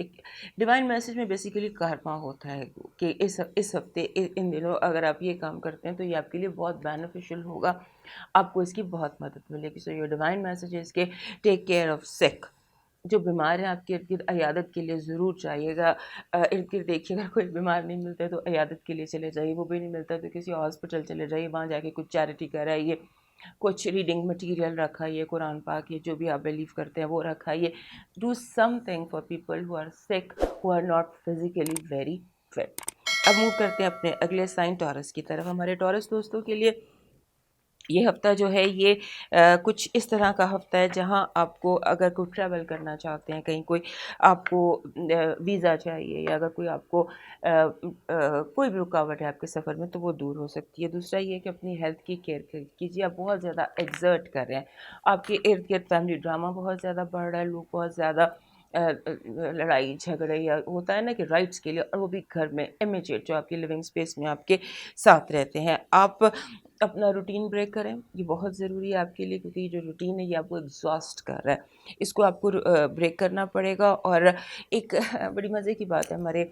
ایک divine message میں basically karma ہوتا ہے کہ اس ہفتے ان دنوں اگر آپ یہ کام کرتے ہیں تو یہ آپ کے لیے بہت بینیفیشل ہوگا، آپ کو اس کی بہت مدد ملے گی. سو یہ ڈیوائن میسج ہے اس کے ٹیک کیئر آف سک. جو بیمار ہیں آپ کے ارد گرد عیادت کے لیے ضرور جائیے گا. ارد گرد دیکھیے اگر کوئی بیمار نہیں ملتا ہے تو عیادت کے لیے چلے جائیے، وہ بھی نہیں ملتا تو کسی ہاسپٹل چلے جائیے، وہاں جا کے کچھ چیریٹی کرائیے، کچھ ریڈنگ مٹیریل رکھائیے، قرآن پاک یہ جو بھی آپ بلیو کرتے ہیں وہ رکھائیے. Do something for people who are sick, who are not physically very fit. اب موو کرتے ہیں اپنے اگلے سائن ٹورس کی طرف. ہمارے ٹورس دوستوں کے لیے یہ ہفتہ جو ہے یہ کچھ اس طرح کا ہفتہ ہے جہاں آپ کو اگر کوئی ٹریول کرنا چاہتے ہیں، کہیں کوئی آپ کو ویزا چاہیے یا اگر کوئی آپ کو کوئی بھی رکاوٹ ہے آپ کے سفر میں تو وہ دور ہو سکتی ہے. دوسرا یہ کہ اپنی ہیلتھ کی کیئر کیجیے. آپ بہت زیادہ ایگزرٹ کر رہے ہیں، آپ کے ارد گرد فیملی ڈرامہ بہت زیادہ بڑھ رہا ہے، لوگ بہت زیادہ لڑائی جھگڑے یا ہوتا ہے نا کہ رائٹس کے لیے، اور وہ بھی گھر میں امیجیٹ جو آپ کی لیونگ اسپیس میں آپ کے ساتھ رہتے ہیں. آپ اپنا روٹین بریک کریں، یہ بہت ضروری ہے آپ کے لیے، کیونکہ یہ جو روٹین ہے یہ آپ کو ایگزاسٹ کر رہا ہے، اس کو آپ کو بریک کرنا پڑے گا. اور ایک بڑی مزے کی بات ہے ہمارے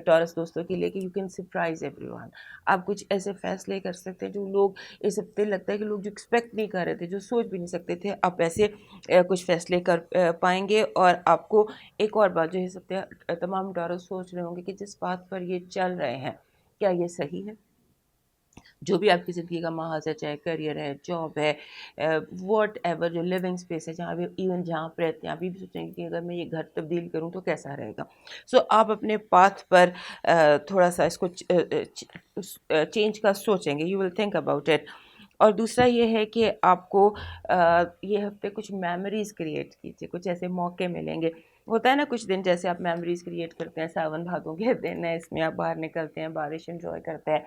ٹورس دوستوں کے لیے کہ you can surprise every one. آپ کچھ ایسے فیصلے کر سکتے ہیں جو لوگ اس ہفتے لگتا ہے کہ لوگ جو ایکسپیکٹ نہیں کر رہے تھے، جو سوچ بھی نہیں سکتے تھے، آپ ایسے کچھ فیصلے کر پائیں گے. اور آپ کو ایک اور بات جو اس ہفتے تمام ٹورس سوچ رہے ہوں گے کہ جس بات پر یہ چل رہے ہیں کیا یہ صحیح ہے. جو بھی آپ کی زندگی کا محاذ ہے، چاہے کریئر ہے، جاب ہے، واٹ ایور جو لیونگ اسپیس ہے، جہاں بھی ایون جہاں آپ رہتے ہیں، آپ بھی سوچیں گے کہ اگر میں یہ گھر تبدیل کروں تو کیسا رہے گا. سو آپ اپنے پاتھ پر تھوڑا سا اس کو چینج کا سوچیں گے، you will think about it. اور دوسرا یہ ہے کہ آپ کو یہ ہفتے کچھ میموریز کریٹ کیجیے، کچھ ایسے موقع ملیں گے. ہوتا ہے نا کچھ دن جیسے آپ میموریز کریٹ کرتے ہیں، ساون بھادوں کے دن ہے، اس میں آپ باہر نکلتے ہیں، بارش انجوائے کرتے ہیں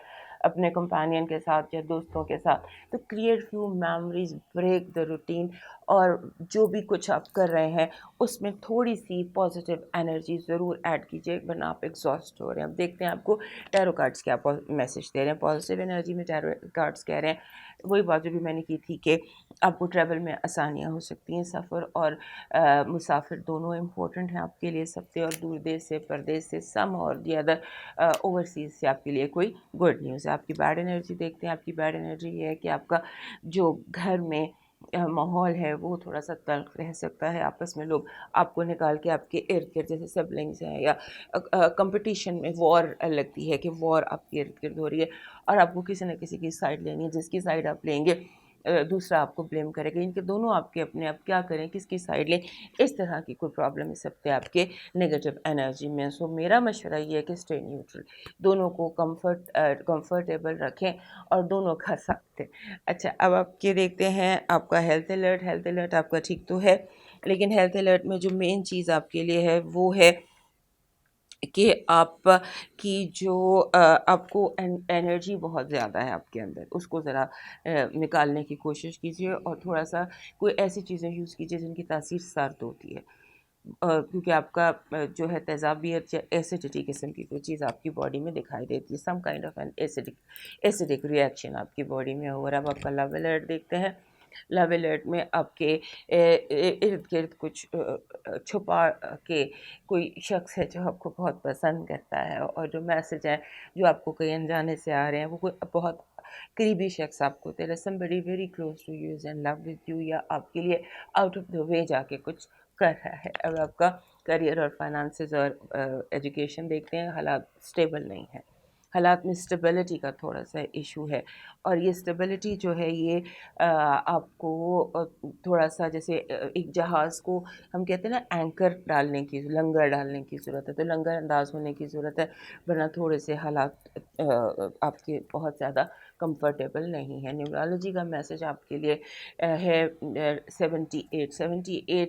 اپنے کمپینین کے ساتھ یا دوستوں کے ساتھ. تو create few memories, break the routine. اور جو بھی کچھ آپ کر رہے ہیں اس میں تھوڑی سی پازیٹیو انرجی ضرور ایڈ کیجیے، ورنہ آپ ایگزاسٹ ہو رہے ہیں. اب دیکھتے ہیں آپ کو ٹیرو کارڈس کیا میسج دے رہے ہیں. پازیٹیو انرجی میں ٹیرو کارڈس کہہ رہے ہیں وہی بات جو بھی میں نے کی تھی کہ آپ کو ٹریول میں آسانیاں ہو سکتی ہیں. سفر اور مسافر دونوں امپورٹنٹ ہیں آپ کے لیے اس ہفتے، اور دور دیش سے، پردیش سے، سم اور دی ادر اوورسیز سے آپ کے لیے کوئی گڈ نیوز ہے. آپ کی بیڈ انرجی دیکھتے ہیں. آپ کی بیڈ انرجی یہ ہے کہ آپ کا جو گھر میں ماحول ہے وہ تھوڑا سا تلخ رہ سکتا ہے. آپس میں لوگ آپ کو نکال کے آپ کے ارد گرد جیسے سبلنگس ہیں یا کمپٹیشن میں وار لگتی ہے کہ وار آپ کے ارد گرد ہو رہی ہے اور آپ کو کسی نہ کسی کی سائڈ لینی ہے. جس کی سائڈ آپ لیں گے دوسرا آپ کو بلیم کرے گا. ان کے دونوں آپ کے اپنے آپ کیا کریں، کس کی سائڈ لیں، اس طرح کی کوئی پرابلم اس ہفتے آپ کے نگیٹو انرجی میں. سو میرا مشورہ یہ ہے کہ اسٹے نیوٹرل، دونوں کو کمفرٹیبل رکھیں اور دونوں کا ساتھ دیں. اچھا اب آپ کے دیکھتے ہیں آپ کا ہیلتھ الرٹ. ہیلتھ الرٹ آپ کا ٹھیک تو ہے، لیکن ہیلتھ الرٹ میں جو مین چیز آپ کے لیے ہے وہ ہے کہ آپ کی جو آپ کو انرجی بہت زیادہ ہے آپ کے اندر، اس کو ذرا نکالنے کی کوشش کیجیے اور تھوڑا سا کوئی ایسی چیزیں یوز کیجیے جن کی تاثیر سرد ہوتی ہے، کیونکہ آپ کا جو ہے تیزابیت یا ایسیڈیٹی قسم کی کوئی چیز آپ کی باڈی میں دکھائی دیتی ہے. Some kind of an acidic reaction آپ کی باڈی میں ہو رہا ہے. اب آپ کا لو الرٹ دیکھتے ہیں. لو الرٹ میں آپ کے ارد گرد کچھ چھپا کے کوئی شخص ہے جو آپ کو بہت پسند کرتا ہے، اور جو میسج ہیں جو آپ کو کہیں انجانے سے آ رہے ہیں وہ کوئی بہت قریبی شخص آپ کو there is somebody very close to you is in love with you، یا آپ کے لیے آؤٹ آف دا وے جا کے کچھ کر رہا ہے. اب آپ کا کریئر اور فائنانسز اور ایجوکیشن دیکھتے ہیں. حالات اسٹیبل نہیں ہیں، حالات میں اسٹیبلٹی کا تھوڑا سا ایشو ہے، اور یہ اسٹیبلٹی جو ہے یہ آپ کو تھوڑا سا جیسے ایک جہاز کو ہم کہتے ہیں نا اینکر ڈالنے کی، لنگر ڈالنے کی ضرورت ہے، تو لنگر انداز ہونے کی ضرورت ہے، ورنہ تھوڑے سے حالات آپ کے بہت زیادہ کمفرٹیبل نہیں ہے. نیورولوجی کا میسج آپ کے لیے ہے 78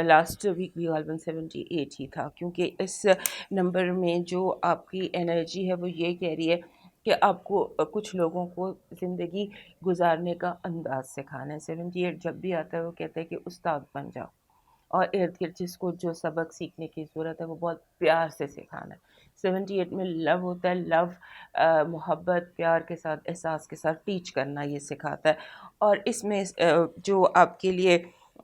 لاسٹ ویک بھی غالباً 78 ہی تھا، کیونکہ اس نمبر میں جو آپ کی انرجی ہے وہ یہ کہہ رہی ہے کہ آپ کو کچھ لوگوں کو زندگی گزارنے کا انداز سکھانا ہے. 78 جب بھی آتا ہے وہ کہتا ہے کہ استاد بن جاؤ، اور ارد گرد جس کو جو سبق سیکھنے کی ضرورت ہے وہ بہت پیار سے سکھانا ہے. 78 میں لو ہوتا ہے. لو محبت، پیار کے ساتھ، احساس کے ساتھ ٹیچ کرنا یہ سکھاتا ہے. اور اس میں جو آپ کے لیے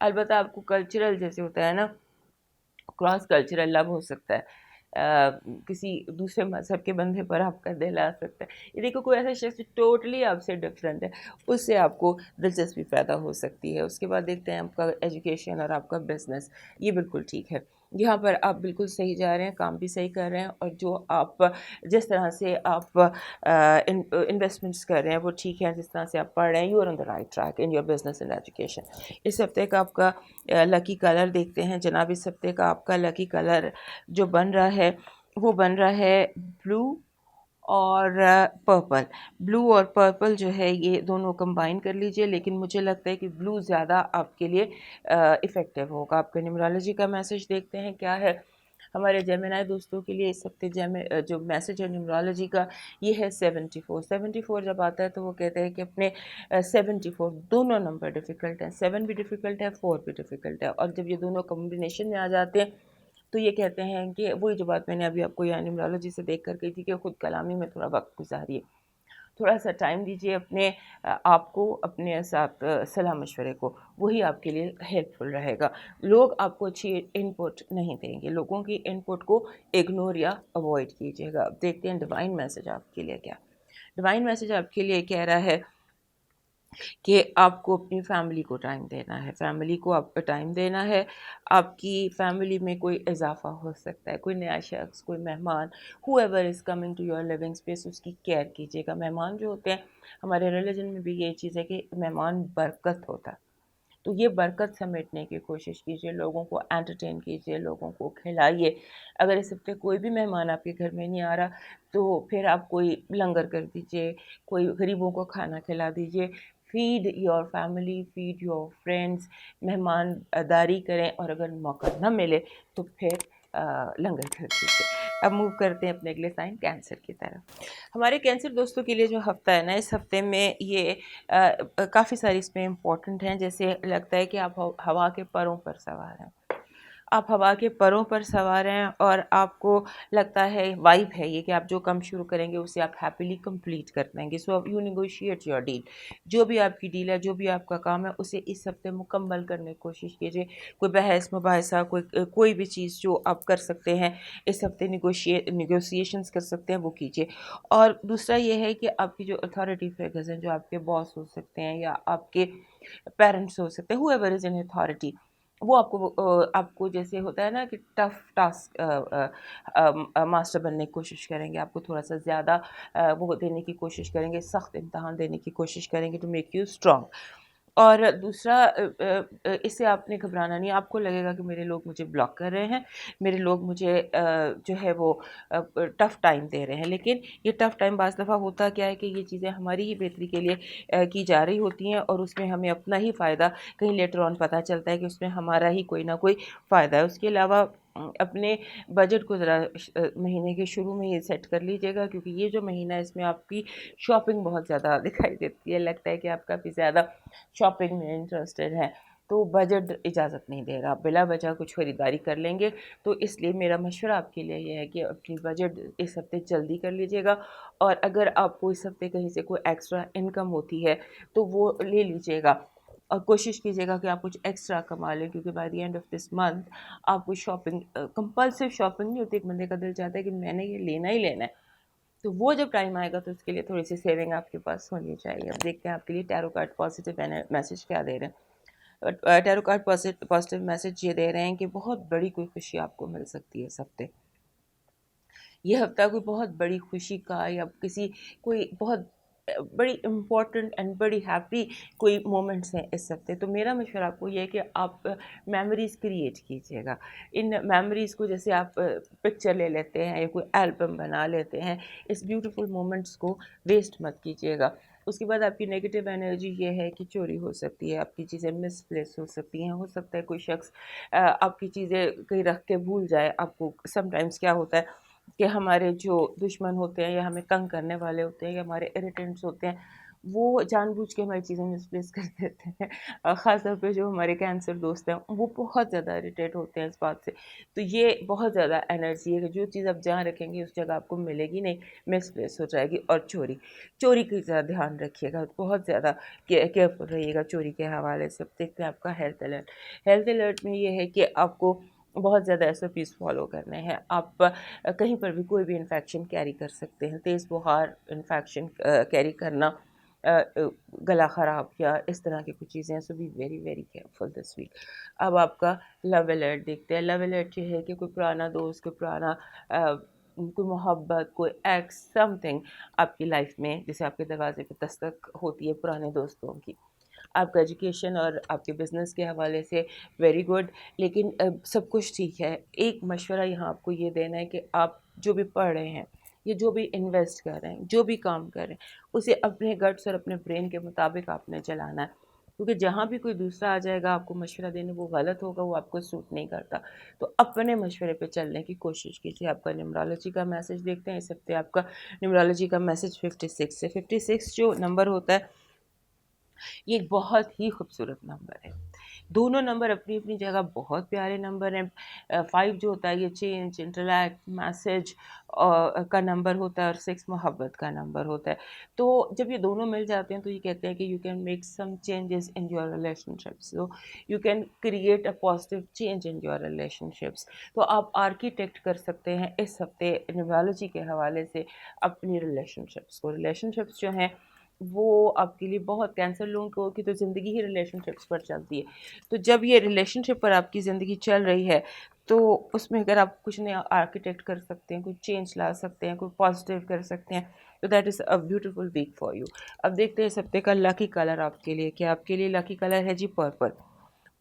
البتہ آپ کو کلچرل جیسے ہوتا ہے نا، کراس کلچرل لو ہو سکتا ہے، کسی دوسرے مذہب کے بندے پر آپ کا دل آ سکتا ہے. یہ دیکھو کوئی ایسا شخص ٹوٹلی آپ سے ڈفرینٹ ہے، اس سے آپ کو دلچسپی پیدا ہو سکتی ہے. اس کے بعد دیکھتے ہیں آپ کا ایجوکیشن اور آپ کا بزنس. یہ بالکل ٹھیک ہے، یہاں پر آپ بالکل صحیح جا رہے ہیں، کام بھی صحیح کر رہے ہیں، اور جو آپ جس طرح سے آپ انویسٹمنٹس کر رہے ہیں وہ ٹھیک ہے. جس طرح سے آپ پڑھ رہے ہیں، you are on the right track in your business and education. اس ہفتے کا آپ کا لکی کلر دیکھتے ہیں جناب. اس ہفتے کا آپ کا لکی کلر جو بن رہا ہے وہ بن رہا ہے بلو اور پرپل. بلو اور پرپل جو ہے یہ دونوں کمبائن کر لیجئے، لیکن مجھے لگتا ہے کہ بلو زیادہ آپ کے لیے افیکٹو ہوگا. آپ کا نیومرولوجی کا میسج دیکھتے ہیں کیا ہے ہمارے جیمنائی دوستوں کے لیے اس ہفتے. جو میسج ہے نیومرولوجی کا یہ ہے 74. 74 جب آتا ہے تو وہ کہتے ہیں کہ اپنے 74 دونوں نمبر ڈیفیکلٹ ہیں، 7 بھی ڈیفیکلٹ ہے، 4 بھی ڈیفیکلٹ ہے. اور جب یہ دونوں کمبینیشن میں آ جاتے ہیں تو یہ کہتے ہیں کہ وہی جو بات میں نے ابھی آپ کو یہاں نیومرولوجی سے دیکھ کر کہی تھی کہ خود کلامی میں تھوڑا وقت گزاریے، تھوڑا سا ٹائم دیجیے اپنے آپ کو، اپنے ساتھ صلاح مشورے کو، وہی آپ کے لیے ہیلپ فل رہے گا. لوگ آپ کو اچھی ان پٹ نہیں دیں گے، لوگوں کی ان پٹ کو اگنور یا اوائڈ کیجیے گا. اب دیکھتے ہیں ڈیوائن میسج آپ کے لیے کیا. ڈیوائن میسج آپ کے لیے کہہ رہا ہے کہ آپ کو اپنی فیملی کو ٹائم دینا ہے، فیملی کو آپ کو ٹائم دینا ہے. آپ کی فیملی میں کوئی اضافہ ہو سکتا ہے، کوئی نیا شخص، کوئی مہمان، whoever is coming to your living space, اس کی کیئر کیجیے گا. مہمان جو ہوتے ہیں ہمارے ریلیجن میں بھی یہ چیز ہے کہ مہمان برکت ہوتا ہے، تو یہ برکت سمیٹنے کی کوشش کیجیے. لوگوں کو انٹرٹین کیجیے، لوگوں کو کھلائیے. اگر اس ہفتے کوئی بھی مہمان آپ کے گھر میں نہیں آ رہا تو پھر آپ کوئی لنگر کر دیجیے، کوئی غریبوں کو کھانا کھلا دیجیے. Feed your family, feed your friends. مہمان داری کریں، اور اگر موقع نہ ملے تو پھر لنگر کر دیجیے. اب موو کرتے ہیں اپنے اگلے سائن کینسر کی طرف. ہمارے کینسر دوستوں کے لیے جو ہفتہ ہے نا، اس ہفتے میں یہ کافی ساری اس میں امپورٹنٹ ہیں. جیسے لگتا ہے کہ آپ ہوا کے پروں پر سوار ہیں، آپ ہوا کے پروں پر سوار ہیں، اور آپ کو لگتا ہے وائب ہے یہ کہ آپ جو کام شروع کریں گے اسے آپ ہیپیلی کمپلیٹ کر دیں گے. سو اب یو نیگوشیٹ یور ڈیل. جو بھی آپ کی ڈیل ہے، جو بھی آپ کا کام ہے، اسے اس ہفتے مکمل کرنے کی کوشش کیجیے. کوئی بحث مباحثہ، کوئی بھی چیز جو آپ کر سکتے ہیں اس ہفتے نیگوسیشنز کر سکتے ہیں وہ کیجیے. اور دوسرا یہ ہے کہ آپ کی جو اتھارٹی فیگرز ہیں، جو آپ کے باس ہو سکتے ہیں یا آپ کے پیرنٹس ہو سکتے ہیں، ہو ایور از ان اتھارٹی، وہ آپ کو جیسے ہوتا ہے نا کہ ٹف ٹاسک ماسٹر بننے کی کوشش کریں گے، آپ کو تھوڑا سا زیادہ وہ دینے کی کوشش کریں گے، سخت امتحان دینے کی کوشش کریں گے ٹو میک یو اسٹرانگ. اور دوسرا اس سے آپ نے گھبرانا نہیں. آپ کو لگے گا کہ میرے لوگ مجھے بلاک کر رہے ہیں، میرے لوگ مجھے جو ہے وہ ٹف ٹائم دے رہے ہیں، لیکن یہ ٹف ٹائم بعض دفعہ ہوتا کیا ہے کہ یہ چیزیں ہماری ہی بہتری کے لیے کی جا رہی ہوتی ہیں، اور اس میں ہمیں اپنا ہی فائدہ کہیں لیٹر آن پتہ چلتا ہے کہ اس میں ہمارا ہی کوئی نہ کوئی فائدہ ہے. اس کے علاوہ اپنے بجٹ کو ذرا مہینے کے شروع میں یہ سیٹ کر لیجیے گا، کیونکہ یہ جو مہینہ ہے اس میں آپ کی شاپنگ بہت زیادہ دکھائی دیتی ہے. لگتا ہے کہ آپ کافی زیادہ شاپنگ میں انٹرسٹڈ ہیں، تو بجٹ اجازت نہیں دے گا، بلا وجہ کچھ خریداری کر لیں گے. تو اس لیے میرا مشورہ آپ کے لیے یہ ہے کہ اپنی بجٹ اس ہفتے جلدی کر لیجیے گا. اور اگر آپ کو اس ہفتے کہیں سے کوئی ایکسٹرا انکم ہوتی ہے تو وہ لے لیجیے گا، اور کوشش کیجیے گا کہ آپ کچھ ایکسٹرا کما لیں، کیونکہ by the end of this month آپ کو شاپنگ کمپلسو شاپنگ نہیں ہوتی. ایک بندے کا دل چاہتا ہے کہ میں نے یہ لینا ہی لینا ہے، تو وہ جب ٹائم آئے گا تو اس کے لیے تھوڑی سی سیونگ آپ کے پاس ہونی چاہیے. اب دیکھتے ہیں آپ کے لیے ٹیرو کارڈ پازیٹیو میسج کیا دے رہے ہیں. ٹیرو کارڈ پازیٹیو میسج یہ دے رہے ہیں کہ بہت بڑی کوئی خوشی آپ کو مل سکتی ہے اس ہفتے. یہ ہفتہ کوئی بہت بڑی خوشی کا یا کسی کوئی بہت بڑی امپورٹنٹ اینڈ بڑی ہیپی کوئی مومنٹس ہیں اس ہفتے. تو میرا مشورہ آپ کو یہ ہے کہ آپ میموریز کریٹ کیجیے گا. ان میموریز کو جیسے آپ پکچر لے لیتے ہیں یا کوئی البم بنا لیتے ہیں، اس بیوٹیفل مومنٹس کو ویسٹ مت کیجیے گا. اس کے بعد آپ کی نگیٹیو انرجی یہ ہے کہ چوری ہو سکتی ہے، آپ کی چیزیں مس پلیس ہو سکتی ہیں. ہو سکتا ہے کوئی شخص آپ کی چیزیں کہیں رکھ کے بھول جائے. آپ کو سم ٹائمس کیا ہوتا ہے کہ ہمارے جو دشمن ہوتے ہیں یا ہمیں تنگ کرنے والے ہوتے ہیں یا ہمارے اریٹنٹس ہوتے ہیں، وہ جان بوجھ کے ہماری چیزیں مسپلیس کر دیتے ہیں. خاص طور پہ جو ہمارے کینسر دوست ہیں وہ بہت زیادہ اریٹیٹ ہوتے ہیں اس بات سے. تو یہ بہت زیادہ انرجی ہے کہ جو چیز آپ جہاں رکھیں گے اس جگہ آپ کو ملے گی نہیں, مسپلیس ہو جائے گی. اور چوری کی زیادہ دھیان رکھیے گا, بہت زیادہ کیئرفل رہیے گا چوری کے حوالے سے. دیکھتے ہیں آپ کا ہیلتھ الرٹ میں یہ ہے کہ آپ کو بہت زیادہ ایس او پیز فالو کرنے ہیں. آپ کہیں پر بھی کوئی بھی انفیکشن کیری کر سکتے ہیں. تیز بخار انفیکشن کیری کرنا, گلا خراب یا اس طرح کی کچھ چیزیں, so be very very careful this week. اب آپ کا لو الرٹ دیکھتے ہیں. لو الرٹ یہ ہے کہ کوئی پرانا دوست, کوئی پرانا کوئی محبت, کوئی ایکس سم تھنگ آپ کی لائف میں جیسے آپ کے دروازے پہ دستک ہوتی ہے پرانے دوستوں کی. آپ کا ایجوکیشن اور آپ کے بزنس کے حوالے سے ویری گڈ, لیکن سب کچھ ٹھیک ہے. ایک مشورہ یہاں آپ کو یہ دینا ہے کہ آپ جو بھی پڑھ رہے ہیں یا جو بھی انویسٹ کر رہے ہیں, جو بھی کام کر رہے ہیں, اسے اپنے گٹس اور اپنے برین کے مطابق آپ نے چلانا ہے. کیونکہ جہاں بھی کوئی دوسرا آ جائے گا آپ کو مشورہ دینے, وہ غلط ہوگا, وہ آپ کو سوٹ نہیں کرتا. تو اپنے مشورے پہ چلنے کی کوشش کیجیے. آپ کا نیمرولوجی کا میسج دیکھتے ہیں اس ہفتے. آپ کا نیمرولوجی کا میسج 56 ہے. 56 جو نمبر ہوتا ہے یہ ایک بہت ہی خوبصورت نمبر ہے. دونوں نمبر اپنی اپنی جگہ بہت پیارے نمبر ہیں. 5 جو ہوتا ہے یہ چینج, انٹلیکٹ, میسج کا نمبر ہوتا ہے, اور 6 محبت کا نمبر ہوتا ہے. تو جب یہ دونوں مل جاتے ہیں تو یہ کہتے ہیں کہ you can make some changes in your relation ships, so you can create a positive change in your relation ships. تو آپ آرکیٹیکٹ کر سکتے ہیں اس ہفتے نیورولوجی کے حوالے سے اپنی ریلیشن شپس کو. ریلیشن شپس جو ہیں وہ آپ کے لیے بہت, کینسر لوگوں کی تو زندگی ہی ریلیشن شپس پر چلتی ہے. تو جب یہ ریلیشن شپ پر آپ کی زندگی چل رہی ہے تو اس میں اگر آپ کچھ نیا آرکیٹیکٹ کر سکتے ہیں, کوئی چینج لا سکتے ہیں, کوئی پازیٹیو کر سکتے ہیں, تو that is a beautiful week for you. اب دیکھتے ہیں اس ہفتے کا لکی کلر آپ کے لیے کیا. آپ کے لیے لکی کلر ہے جی پرپل.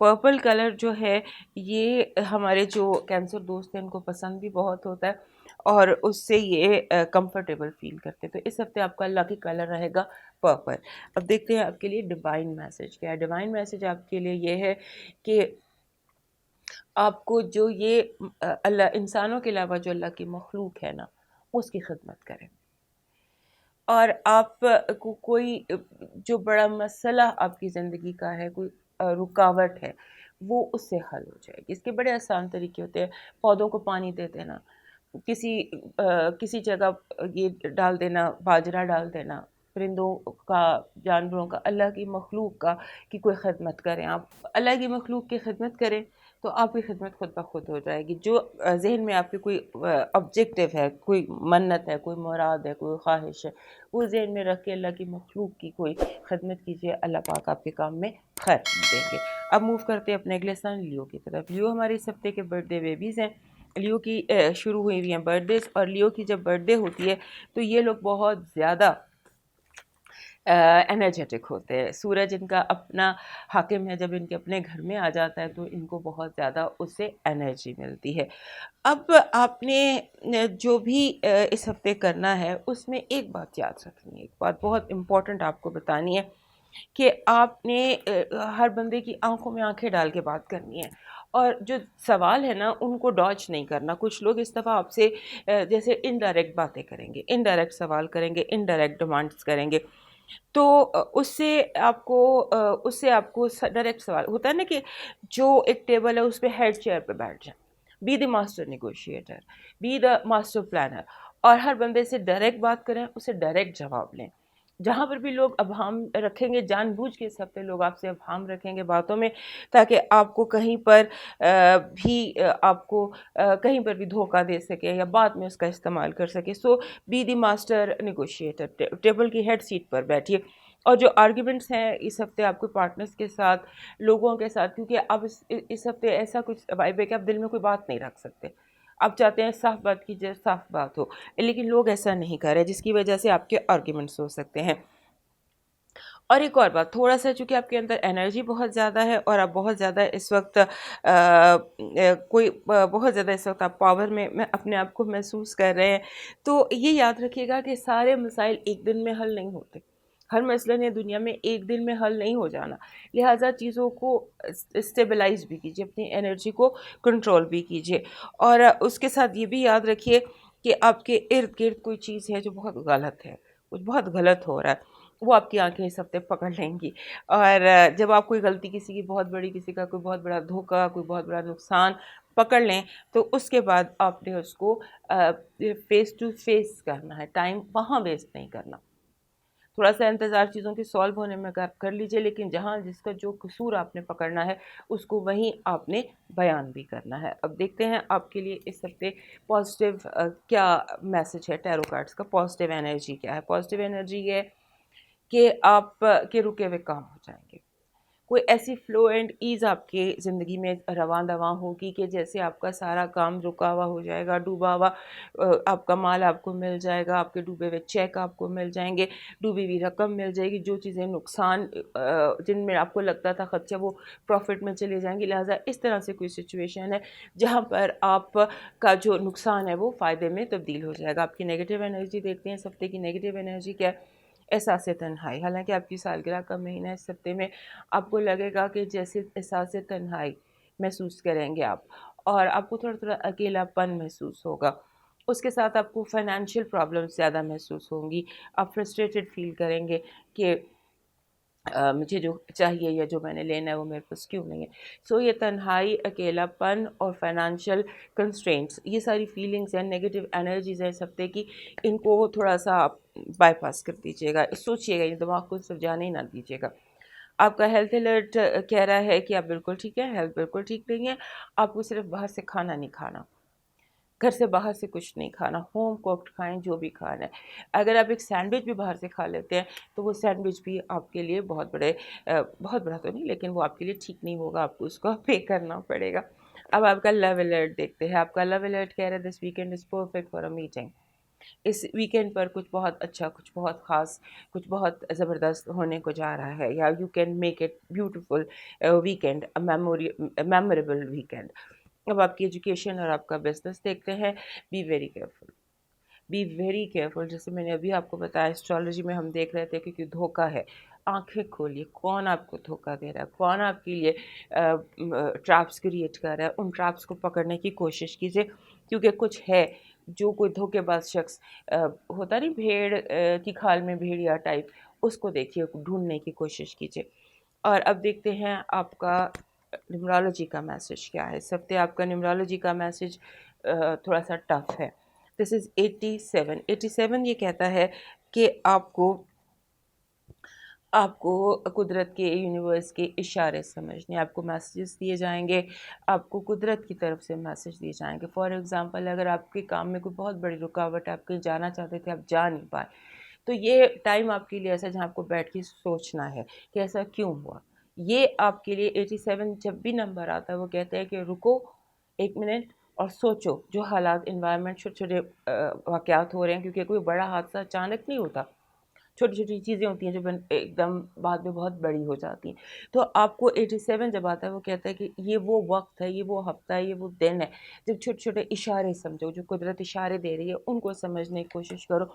پرپل کلر جو ہے یہ ہمارے جو کینسر دوست ہیں ان کو پسند بھی بہت ہوتا ہے, اور اس سے یہ کمفرٹیبل فیل کرتے ہیں. تو اس ہفتے آپ کا لکی کلر رہے گا پرپل. اب دیکھتے ہیں آپ کے لیے ڈیوائن میسج کیا ہے. ڈیوائن میسج آپ کے لیے یہ ہے کہ آپ کو جو یہ اللہ, انسانوں کے علاوہ جو اللہ کی مخلوق ہے نا, اس کی خدمت کریں. اور آپ کو کوئی جو بڑا مسئلہ آپ کی زندگی کا ہے, کوئی رکاوٹ ہے, وہ اس سے حل ہو جائے گی. اس کے بڑے آسان طریقے ہوتے ہیں. پودوں کو پانی دے دینا, کسی جگہ یہ ڈال دینا, باجرہ ڈال دینا, پرندوں کا, جانوروں کا, اللہ کی مخلوق کا کی کوئی خدمت کریں. آپ اللہ کی مخلوق کی خدمت کریں تو آپ کی خدمت خود بخود ہو جائے گی. جو ذہن میں آپ کے کوئی آبجیکٹیو ہے, کوئی منت ہے, کوئی مراد ہے, کوئی خواہش ہے, وہ ذہن میں رکھ کے اللہ کی مخلوق کی کوئی خدمت کیجیے, اللہ پاک آپ کے کام میں خیر دیں گے. اب موو کرتے ہیں اپنے اگلے سن لیو کی طرف. لیو ہمارے اس ہفتے کے برتھ ڈے بیبیز ہیں. لیو کی شروع ہوئی ہوئی ہیں برتھ ڈیز, اور لیو کی جب برتھ ڈے ہوتی ہے تو یہ لوگ بہت زیادہ انرجیٹک ہوتے ہیں. سورج ان کا اپنا حاکم ہے, جب ان کے اپنے گھر میں آ جاتا ہے تو ان کو بہت زیادہ اس سے انرجی ملتی ہے. اب آپ نے جو بھی اس ہفتے کرنا ہے اس میں ایک بات یاد رکھنی ہے, ایک بات بہت امپورٹنٹ آپ کو بتانی ہے کہ آپ نے ہر بندے کی آنکھوں میں آنکھیں ڈال کے بات کرنی ہے. اور جو سوال ہے نا ان کو ڈاج نہیں کرنا. کچھ لوگ اس دفعہ آپ سے جیسے انڈائریکٹ باتیں کریں گے, انڈائریکٹ سوال کریں گے, انڈائریکٹ ڈیمانڈس کریں گے. تو اس سے آپ کو ڈائریکٹ سوال ہوتا ہے نا کہ جو ایک ٹیبل ہے اس پہ ہیڈ چیئر پہ بیٹھ جائیں. Be the master negotiator, be the master planner, اور ہر بندے سے ڈائریکٹ بات کریں, اسے ڈائریکٹ جواب لیں. جہاں پر بھی لوگ ابہام رکھیں گے, جان بوجھ کے اس ہفتے لوگ آپ سے ابہام رکھیں گے باتوں میں, تاکہ آپ کو کہیں پر کہیں پر بھی دھوکہ دے سکے یا بعد میں اس کا استعمال کر سکے. So be the master negotiator, table کی ہیڈ سیٹ پر بیٹھیے. اور جو آرگیومنٹس ہیں اس ہفتے آپ کو پارٹنرز کے ساتھ, لوگوں کے ساتھ, کیونکہ اب اس ہفتے ایسا کچھ وائب ہے کہ آپ دل میں کوئی بات نہیں رکھ سکتے. آپ چاہتے ہیں صاف بات کیجیے, صاف بات ہو, لیکن لوگ ایسا نہیں کر رہے, جس کی وجہ سے آپ کے آرگیومنٹس ہو سکتے ہیں. اور ایک اور بات, تھوڑا سا چونکہ آپ کے اندر انرجی بہت زیادہ ہے اور آپ بہت زیادہ اس وقت بہت زیادہ اس وقت آپ پاور میں اپنے آپ کو محسوس کر رہے ہیں, تو یہ یاد رکھیے گا کہ سارے مسائل ایک دن میں حل نہیں ہوتے. ہر مسئلہ نے دنیا میں ایک دن میں حل نہیں ہو جانا. لہٰذا چیزوں کو اسٹیبلائز بھی کیجیے, اپنی انرجی کو کنٹرول بھی کیجیے. اور اس کے ساتھ یہ بھی یاد رکھیے کہ آپ کے ارد گرد کوئی چیز ہے جو بہت غلط ہے, کچھ بہت غلط ہو رہا ہے. وہ آپ کی آنکھیں اس ہفتے پکڑ لیں گی. اور جب آپ کوئی غلطی کسی کی بہت بڑی، کسی کا کوئی بہت بڑا دھوکہ، کوئی بہت بڑا نقصان پکڑ لیں تو اس کے بعد آپ نے اس کو فیس ٹو فیس کرنا ہے، ٹائم وہاں ویسٹ نہیں کرنا. تھوڑا سا انتظار چیزوں کے سالو ہونے میں کر لیجئے، لیکن جہاں جس کا جو قصور آپ نے پکڑنا ہے اس کو وہیں آپ نے بیان بھی کرنا ہے. اب دیکھتے ہیں آپ کے لیے اس ہفتے پازیٹیو کیا میسج ہے ٹیرو کارڈز کا. پازیٹیو انرجی کیا ہے؟ پازیٹیو انرجی یہ ہے کہ آپ کے رکے ہوئے کام ہو جائیں گے. کوئی ایسی فلو اینڈ ایز آپ کے زندگی میں رواں دواں ہوگی کہ جیسے آپ کا سارا کام رکا ہوا ہو جائے گا، ڈوبا ہوا آپ کا مال آپ کو مل جائے گا، آپ کے ڈوبے ہوئے چیک آپ کو مل جائیں گے، ڈوبی ہوئی رقم مل جائے گی. جو چیزیں نقصان جن میں آپ کو لگتا تھا خدشہ وہ پروفٹ میں چلے جائیں گی. لہٰذا اس طرح سے کوئی سچویشن ہے جہاں پر آپ کا جو نقصان ہے وہ فائدے میں تبدیل ہو جائے گا. آپ کی نیگیٹو انرجی دیکھتے ہیں اس ہفتے کی. نیگیٹو انرجی کیا ہے؟ احساس تنہائی. حالانکہ آپ کی سالگرہ کا مہینہ ہے، اس ہفتے میں آپ کو لگے گا کہ جیسے احساس تنہائی محسوس کریں گے آپ، اور آپ کو تھوڑا تھوڑا اکیلا پن محسوس ہوگا. اس کے ساتھ آپ کو فائنینشیل پرابلمس زیادہ محسوس ہوں گی. آپ فرسٹریٹڈ فیل کریں گے کہ مجھے جو چاہیے یا جو میں نے لینا ہے وہ میرے پاس کیوں نہیں ہے. سو یہ تنہائی، اکیلا پن اور فائنینشیل کنسٹرینٹس، یہ ساری فیلنگز ہیں، نیگیٹو انرجیز ہیں اس ہفتے کی. ان کو تھوڑا سا آپ بائی پاس کر دیجیے گا. سوچیے گا، یہ دماغ کو صرف جانے ہی نہ دیجیے گا. آپ کا ہیلتھ الرٹ کہہ رہا ہے کہ آپ بالکل ٹھیک ہے، ہیلتھ بالکل ٹھیک نہیں ہے. آپ کو صرف باہر سے کھانا نہیں کھانا، گھر سے باہر سے کچھ نہیں کھانا، ہوم کوکڈ کھائیں جو بھی کھانا ہے. اگر آپ ایک سینڈوچ بھی باہر سے کھا لیتے ہیں تو وہ سینڈوچ بھی آپ کے لیے بہت بڑا تو نہیں، لیکن وہ آپ کے لیے ٹھیک نہیں ہوگا. آپ کو اس کو پے کرنا پڑے گا. اب آپ کا لو الرٹ دیکھتے ہیں. آپ کا لو الرٹ کہہ رہے ہیں this weekend is perfect for a meeting. اس ویکینڈ پر کچھ بہت اچھا، کچھ بہت خاص، کچھ بہت زبردست ہونے کو جا رہا ہے. یا you can make it beautiful weekend, memorable weekend. اب آپ کی ایجوکیشن اور آپ کا بزنس دیکھتے ہیں. Be very careful, be very careful. جیسے میں نے ابھی آپ کو بتایا اسٹرالوجی میں ہم دیکھ رہے تھے کیونکہ دھوکہ ہے. آنکھیں کھولیے، کون آپ کو دھوکہ دے رہا ہے، کون آپ کے لیے ٹریپس کریٹ کر رہا ہے. ان ٹریپس کو پکڑنے کی کوشش کیجیے، کیونکہ کچھ ہے جو کوئی دھوکے باز شخص ہوتا نہیں، بھیڑ کی کھال میں بھیڑیا ٹائپ، اس کو دیکھیے، ڈھونڈنے کی کوشش کیجیے. اور اب دیکھتے ہیں آپ کا نیمرالوجی کا میسج کیا ہے اس ہفتے. آپ کا نیمرالوجی کا میسج تھوڑا سا ٹف ہے. دس از 87. 87 یہ کہتا ہے کہ آپ کو قدرت کے، یونیورس کے اشارے سمجھنے، آپ کو میسیجز دیے جائیں گے، آپ کو قدرت کی طرف سے میسیج دیے جائیں گے. فار ایگزامپل اگر آپ کے کام میں کوئی بہت بڑی رکاوٹ ہے، آپ کہیں جانا چاہتے تھے، آپ جا نہیں پائے، تو یہ ٹائم آپ کے لیے ایسا جہاں آپ کو بیٹھ کے سوچنا ہے کہ ایسا کیوں ہوا. یہ آپ کے لیے 87 جب بھی نمبر آتا ہے وہ کہتا ہے کہ رکو ایک منٹ اور سوچو. جو حالات، انوائرمنٹ، چھوٹے چھوٹے واقعات ہو رہے ہیں، کیونکہ کوئی بڑا حادثہ اچانک نہیں ہوتا، چھوٹی چھوٹی چیزیں ہوتی ہیں جو ایک دم بعد میں بہت بڑی ہو جاتی ہیں. تو آپ کو 87 جب آتا ہے وہ کہتا ہے کہ یہ وہ وقت ہے، یہ وہ ہفتہ ہے، یہ وہ دن ہے جب چھوٹے چھوٹے اشارے سمجھو. جو قدرت اشارے دے رہی ہے ان کو سمجھنے کی کوشش کرو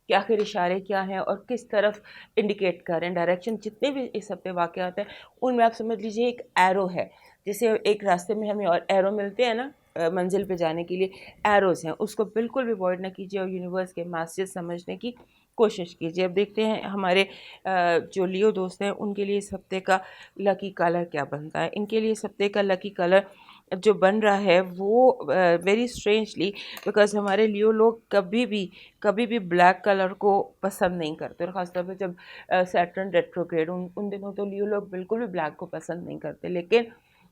کہ آخر اشارے کیا ہیں اور کس طرف انڈیکیٹ کر رہے ہیں. ڈائریکشن جتنے بھی اس ہفتے واقعات ہیں ان میں آپ سمجھ لیجیے ایک ایرو ہے. جیسے ایک راستے میں ہمیں اور ایرو ملتے ہیں نا منزل پہ جانے کے لیے، ایروز ہیں، اس کو بالکل بھی اوائڈ نہ کیجیے اور یونیورس کے میسیج سمجھنے کی کوشش کیجیے. اب دیکھتے ہیں ہمارے جو لیو دوست ہیں ان کے لیے اس ہفتے کا لکی کلر کیا بنتا ہے. ان کے لیے اس ہفتے کا لکی کلر جو بن رہا ہے وہ ویری اسٹرینجلی، بیکاز ہمارے لیو لوگ کبھی بھی بلیک کلر کو پسند نہیں کرتے، اور خاص طور پہ جب سیٹرن ریٹروگریڈ ان دنوں تو لیو لوگ بالکل بھی بلیک کو پسند نہیں کرتے. لیکن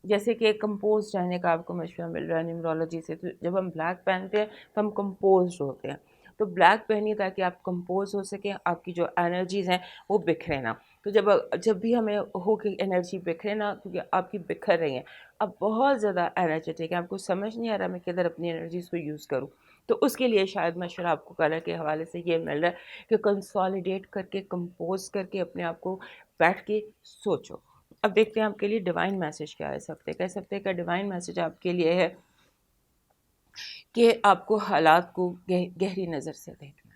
جیسے کہ کمپوز رہنے کا آپ کو مشورہ مل رہا ہے نیمرولوجی سے، تو جب ہم بلیک پہنتے ہیں تو ہم کمپوزڈ ہوتے ہیں. تو بلیک پہنیے تاکہ آپ کمپوز ہو سکیں، آپ کی جو انرجیز ہیں وہ بکھرے نہ. تو جب بھی ہمیں ہو کہ انرجی بکھرے نہ، کیونکہ آپ کی بکھر رہی ہیں، آپ بہت زیادہ انرجیٹک ہیں، آپ کو سمجھ نہیں آ رہا میں کدھر اپنی انرجیز کو یوز کروں. تو اس کے لیے شاید مشورہ آپ کو کلر کے حوالے سے یہ مل رہا ہے کہ کنسالیڈیٹ کر کے، کمپوز کر کے اپنے آپ کو بیٹھ کے سوچو. اب دیکھتے ہیں آپ کے لیے ڈیوائن میسج کیا ہے اس ہفتے کا. اس ہفتے کا ڈیوائن میسج آپ کے لیے ہے کہ آپ کو حالات کو گہری نظر سے دیکھنا.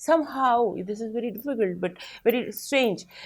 somehow this is very difficult but very strange,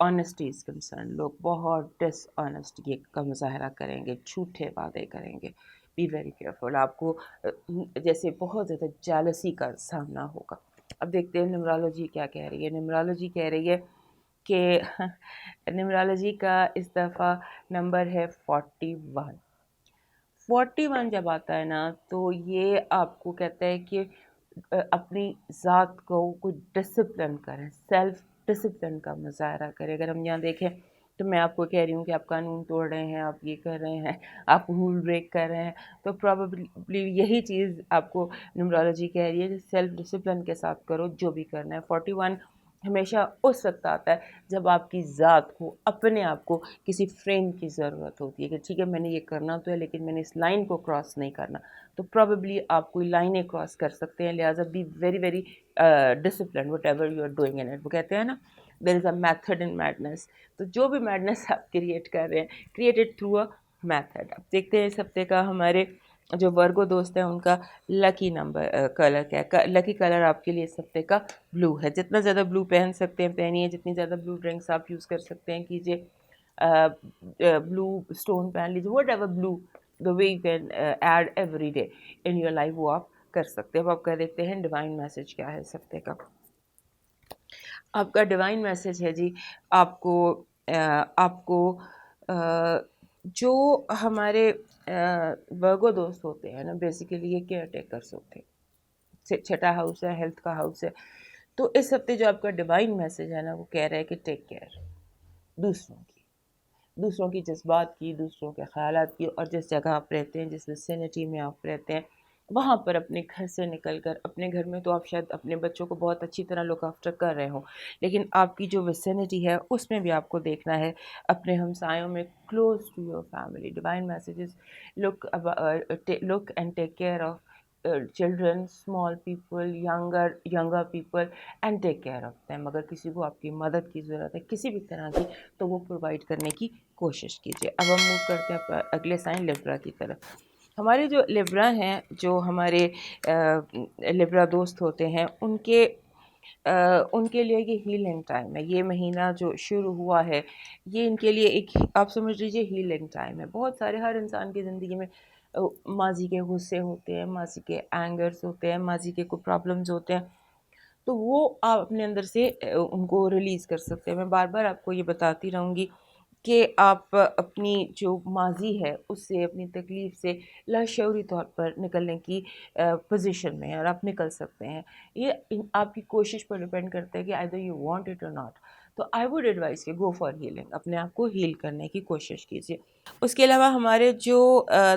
honesty is concern, لوگ بہت ڈس آنیسٹی کا مظاہرہ کریں گے، جھوٹے وعدے کریں گے. Be very careful. آپ کو جیسے بہت زیادہ جالسی کا سامنا ہوگا. اب دیکھتے ہیں نیمرالوجی کیا کہہ رہی ہے. نیمرالوجی کہہ رہی ہے کہ نیمرالوجی کا اس دفعہ نمبر ہے 41. 41 جب آتا ہے نا تو یہ آپ کو کہتا ہے کہ اپنی ذات کو کچھ ڈسپلن کریں، سیلف ڈسپلن کا مظاہرہ کریں. اگر ہم یہاں دیکھیں تو میں آپ کو کہہ رہی ہوں کہ آپ قانون توڑ رہے ہیں، آپ یہ کر رہے ہیں، آپ رول بریک کر رہے ہیں، تو پرابیبلی یہی چیز آپ کو نیمرالوجی کہہ رہی ہے کہ سیلف ڈسپلن کے ساتھ کرو جو بھی کرنا ہے. 41 ہمیشہ اس وقت آتا ہے جب آپ کی ذات کو، اپنے آپ کو کسی فریم کی ضرورت ہوتی ہے کہ ٹھیک ہے میں نے یہ کرنا تو ہے لیکن میں نے اس لائن کو کراس نہیں کرنا. تو پرابیبلی آپ کوئی لائنیں کراس کر سکتے ہیں، لہٰذا be very very discipline whatever you are doing in it. وہ کہتے ہیں نا دیر از اے میتھڈ ان میڈنس. تو جو بھی میڈنس آپ کریٹ کر رہے ہیں، کریٹڈ تھرو اے میتھڈ. اب دیکھتے ہیں اس ہفتے کا ہمارے جو ورگو دوست ہیں ان کا لکی نمبر کلر کیا ہے. لکی کلر آپ کے لیے اس ہفتے کا بلو ہے. جتنا زیادہ بلو پہن سکتے ہیں پہنیے، جتنی زیادہ بلو ڈرنکس آپ یوز کر سکتے ہیں کیجیے. بلو اسٹون پہن لیجیے، whatever blue the way you can add every day in your life وہ آپ کر سکتے ہیں. اب آپ کا دیکھتے ہیں ڈیوائن میسج کیا ہے اس ہفتے کا. آپ کا ڈیوائن میسج ہے جی آپ کو جو ہمارے ورگو دوست ہوتے ہیں نا، بیسیکلی یہ کیئر ٹیکرس ہوتے ہیں. چھٹا ہاؤس ہے، ہیلتھ کا ہاؤس ہے. تو اس ہفتے جو آپ کا ڈیوائن میسج ہے نا وہ کہہ رہا ہے کہ ٹیک کیئر دوسروں کی جذبات کی، دوسروں کے خیالات کی. اور جس جگہ آپ رہتے ہیں، جس ویسینٹی میں آپ رہتے ہیں، وہاں پر اپنے گھر سے نکل کر، اپنے گھر میں تو آپ شاید اپنے بچوں کو بہت اچھی طرح لک آفٹر کر رہے ہوں، لیکن آپ کی جو ویسینٹی ہے اس میں بھی آپ کو دیکھنا ہے اپنے ہمسایوں میں close to your family. Divine messages look and take care of children, small people, younger people and take care of them. اگر کسی کو آپ کی مدد کی ضرورت ہے کسی بھی طرح کی تو وہ پرووائڈ کرنے کی کوشش کیجیے. اب ہم موو کرتے ہیں اگلے سائن لیبرا کی طرف. ہمارے جو لیبرا ہیں، جو ہمارے لیبرا دوست ہوتے ہیں، ان کے لیے یہ ہیلنگ ٹائم ہے. یہ مہینہ جو شروع ہوا ہے یہ ان کے لیے ایک، آپ سمجھ لیجیے، ہیلنگ ٹائم ہے. بہت سارے، ہر انسان کی زندگی میں ماضی کے غصے ہوتے ہیں، ماضی کے اینگرز ہوتے ہیں، ماضی کے کوئی پرابلمز ہوتے ہیں، تو وہ آپ اپنے اندر سے ان کو ریلیز کر سکتے ہیں. میں بار بار آپ کو یہ بتاتی رہوں گی کہ آپ اپنی جو ماضی ہے اس سے، اپنی تکلیف سے لاشعوری طور پر نکلنے کی پوزیشن میں ہیں اور آپ نکل سکتے ہیں. یہ آپ کی کوشش پر ڈپینڈ کرتا ہے کہ either you want it or not. تو آئی ووڈ ایڈوائز کہ گو فار ہیلنگ، اپنے آپ کو ہیل کرنے کی کوشش کیجیے. اس کے علاوہ ہمارے جو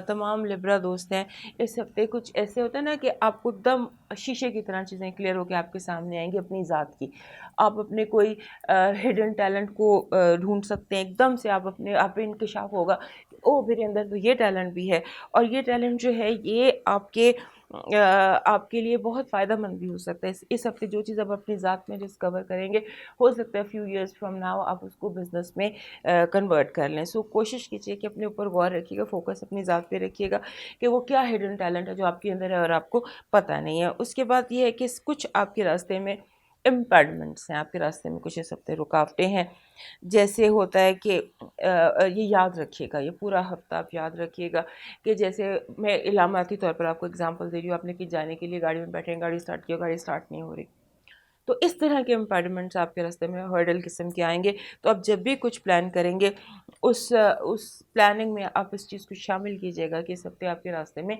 تمام لیبرا دوست ہیں، اس ہفتے کچھ ایسے ہوتا ہے نا کہ آپ کو ایک دم شیشے کی طرح چیزیں کلیئر ہو کے آپ کے سامنے آئیں گی اپنی ذات کی. آپ اپنے کوئی ہڈن ٹیلنٹ کو ڈھونڈ سکتے ہیں. ایک دم سے آپ پہ انکشاف ہوگا کہ او میرے اندر تو یہ ٹیلنٹ بھی ہے، اور یہ ٹیلنٹ جو ہے یہ آپ کے لیے بہت فائدہ مند بھی ہو سکتا ہے. اس ہفتے جو چیز آپ اپنی ذات میں ڈسکور کریں گے، ہو سکتا ہے فیو ایئرس فرام ناؤ آپ اس کو بزنس میں کنورٹ کر لیں. سو کوشش کیجیے کہ اپنے اوپر غور رکھیے گا، فوکس اپنی ذات پہ رکھیے گا کہ وہ کیا ہڈن ٹیلنٹ ہے جو آپ کے اندر ہے اور آپ کو پتہ نہیں ہے. اس کے بعد یہ ہے کہ کچھ آپ کے راستے میں امپیڈمنٹس ہیں، آپ کے راستے میں کچھ اس ہفتے رکاوٹیں ہیں. جیسے ہوتا ہے کہ یہ یاد رکھیے گا، یہ پورا ہفتہ آپ یاد رکھیے گا کہ جیسے میں علاماتی طور پر آپ کو اگزامپل دے رہی ہوں. آپ نے کہ جانے کے لیے گاڑی میں بیٹھے ہیں، گاڑی اسٹارٹ کی، گاڑی اسٹارٹ نہیں ہو رہی. تو اس طرح کے امپیڈمنٹس آپ کے راستے میں ہرڈل قسم کے آئیں گے. تو آپ جب بھی کچھ پلان کریں گے اس پلاننگ میں آپ اس چیز کو شامل کیجیے گا کہ اس ہفتے آپ کے راستے میں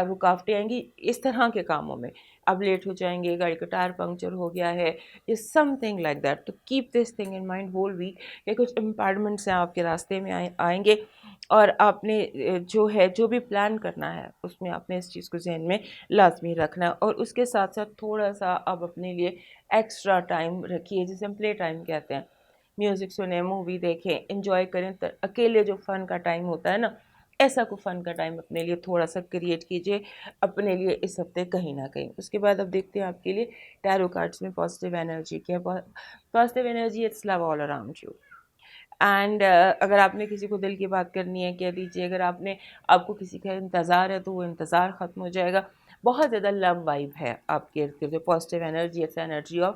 رکاوٹیں آئیں گی اس طرح کے کاموں میں. آپ لیٹ ہو جائیں گے، گاڑی کا ٹائر پنکچر ہو گیا ہے، یا سم تھنگ لائک دیٹ. تو keep this thing in mind whole week کہ کچھ امپیڈمنٹس ہیں آپ کے راستے میں آئیں گے، اور آپ نے جو بھی پلان کرنا ہے اس میں آپ نے اس چیز کو ذہن میں لازمی رکھنا ہے. اور اس کے ساتھ ساتھ تھوڑا سا آپ اپنے لیے ایکسٹرا ٹائم رکھیے، جسے ہم پلے ٹائم کہتے ہیں. میوزک سنیں، مووی دیکھیں، انجوائے کریں. اکیلے جو فن کا ٹائم ہوتا ہے نا، ایسا کو فن کا ٹائم اپنے لیے تھوڑا سا کریٹ کیجیے اپنے لیے اس ہفتے کہیں نہ کہیں. اس کے بعد اب دیکھتے ہیں آپ کے لیے ٹیرو کارڈس میں پازیٹیو انرجی کیا ہے. Positive energy it's love all around you. And اگر آپ نے کسی کو دل کی بات کرنی ہے کہہ دیجیے. اگر آپ کو کسی کا انتظار ہے تو وہ انتظار ختم ہو جائے گا. بہت زیادہ لو وائب ہے آپ کے ارد گرد. Positive energy, it's energy of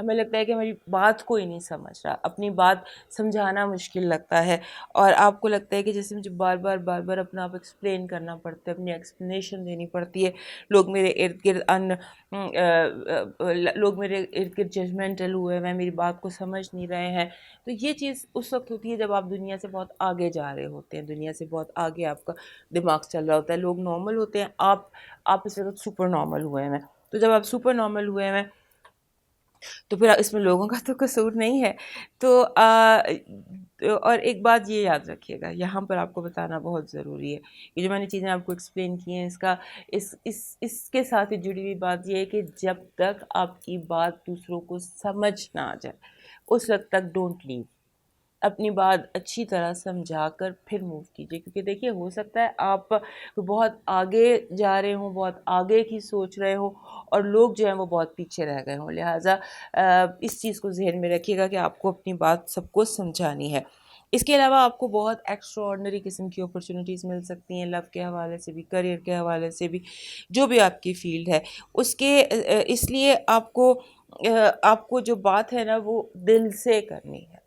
ہمیں لگتا ہے کہ ہماری بات کوئی نہیں سمجھ رہا، اپنی بات سمجھانا مشکل لگتا ہے، اور آپ کو لگتا ہے کہ جیسے مجھے بار بار اپنا آپ ایکسپلین کرنا پڑتا ہے، اپنی ایکسپلینیشن دینی پڑتی ہے، لوگ میرے ارد گرد لوگ میرے ارد گرد ججمنٹل ہوئے ہوئے ہیں، میری بات کو سمجھ نہیں رہے ہیں. تو یہ چیز اس وقت ہوتی ہے جب آپ دنیا سے بہت آگے جا رہے ہوتے ہیں، دنیا سے بہت آگے آپ کا دماغ چل رہا ہوتا ہے. لوگ نارمل ہوتے ہیں، آپ اس وقت سپر نارمل ہوئے ہیں. تو جب آپ سپر نارمل ہوئے ہیں تو پھر اس میں لوگوں کا تو قصور نہیں ہے. تو اور ایک بات یہ یاد رکھیے گا، یہاں پر آپ کو بتانا بہت ضروری ہے. یہ جو میں نے چیزیں آپ کو ایکسپلین کی ہیں، اس کے ساتھ جڑی ہوئی بات یہ ہے کہ جب تک آپ کی بات دوسروں کو سمجھ نہ آ جائے اس وقت تک ڈونٹ لیو. اپنی بات اچھی طرح سمجھا کر پھر موو کیجیے، کیونکہ دیکھیے ہو سکتا ہے آپ بہت آگے جا رہے ہوں، بہت آگے کی سوچ رہے ہوں، اور لوگ جو ہیں وہ بہت پیچھے رہ گئے ہوں. لہٰذا اس چیز کو ذہن میں رکھیے گا کہ آپ کو اپنی بات سب کو سمجھانی ہے. اس کے علاوہ آپ کو بہت ایکسٹرا آرڈنری قسم کی اپرچونیٹیز مل سکتی ہیں، لو کے حوالے سے بھی، کریئر کے حوالے سے بھی، جو بھی آپ کی فیلڈ ہے اس کے. اس لیے آپ کو جو بات ہے نا وہ دل سے کرنی ہے.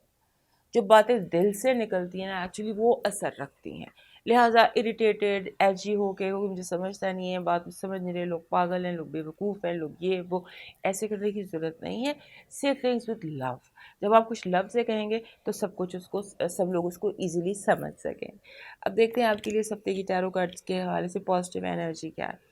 جو باتیں دل سے نکلتی ہیں نا ایکچولی وہ اثر رکھتی ہیں. لہٰذا اریٹیٹڈ ایجی ہو کے مجھے سمجھتا نہیں ہے، بات سمجھ نہیں رہے، لوگ پاگل ہیں، لوگ بیوقوف ہیں، لوگ یہ وہ، ایسے کرنے کی ضرورت نہیں ہے. سے تھنگس وتھ لو. جب آپ کچھ لو سے کہیں گے تو سب لوگ اس کو ایزیلی سمجھ سکیں. اب دیکھتے ہیں آپ کے لیے اس ہفتے کی ٹیرو کارڈز کے حوالے سے پازیٹیو انرجی کیا ہے.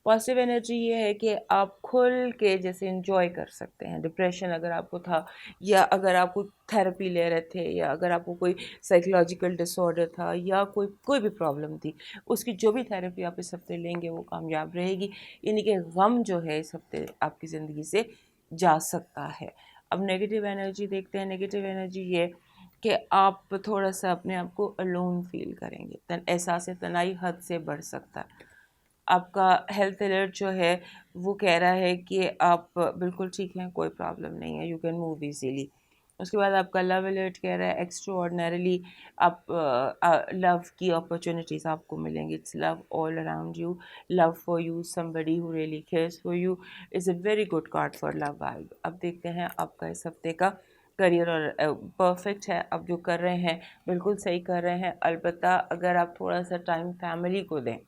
پازیٹیو انرجی یہ ہے کہ آپ کھل کے جیسے انجوائے کر سکتے ہیں. ڈپریشن اگر آپ کو تھا، یا اگر آپ کو تھراپی لے رہے تھے، یا اگر آپ کو کوئی سائیکولوجیکل ڈس آرڈر تھا، یا کوئی بھی پرابلم تھی، اس کی جو بھی تھراپی آپ اس ہفتے لیں گے وہ کامیاب رہے گی. یعنی کہ غم جو ہے اس ہفتے آپ کی زندگی سے جا سکتا ہے. اب نیگیٹو انرجی دیکھتے ہیں. نیگیٹو انرجی یہ کہ آپ تھوڑا سا اپنے آپ کو الون فیل کریں گے. احساس تنہائی حد سے بڑھ سکتا ہے. آپ کا ہیلتھ الرٹ جو ہے وہ کہہ رہا ہے کہ آپ بالکل ٹھیک ہیں، کوئی پرابلم نہیں ہے، یو کین موو ایزیلی. اس کے بعد آپ کا لو الرٹ کہہ رہا ہے ایکسٹرا آرڈنریلی آپ لو کی اپرچونیٹیز آپ کو ملیں گی. It's love all around you. Love for you, somebody who really cares for you is a very good card for love vibe. اب دیکھتے ہیں آپ کا اس ہفتے کا کریئر. اور پرفیکٹ ہے، آپ جو کر رہے ہیں بالکل صحیح کر رہے ہیں. البتہ اگر آپ تھوڑا سا ٹائم فیملی کو دیں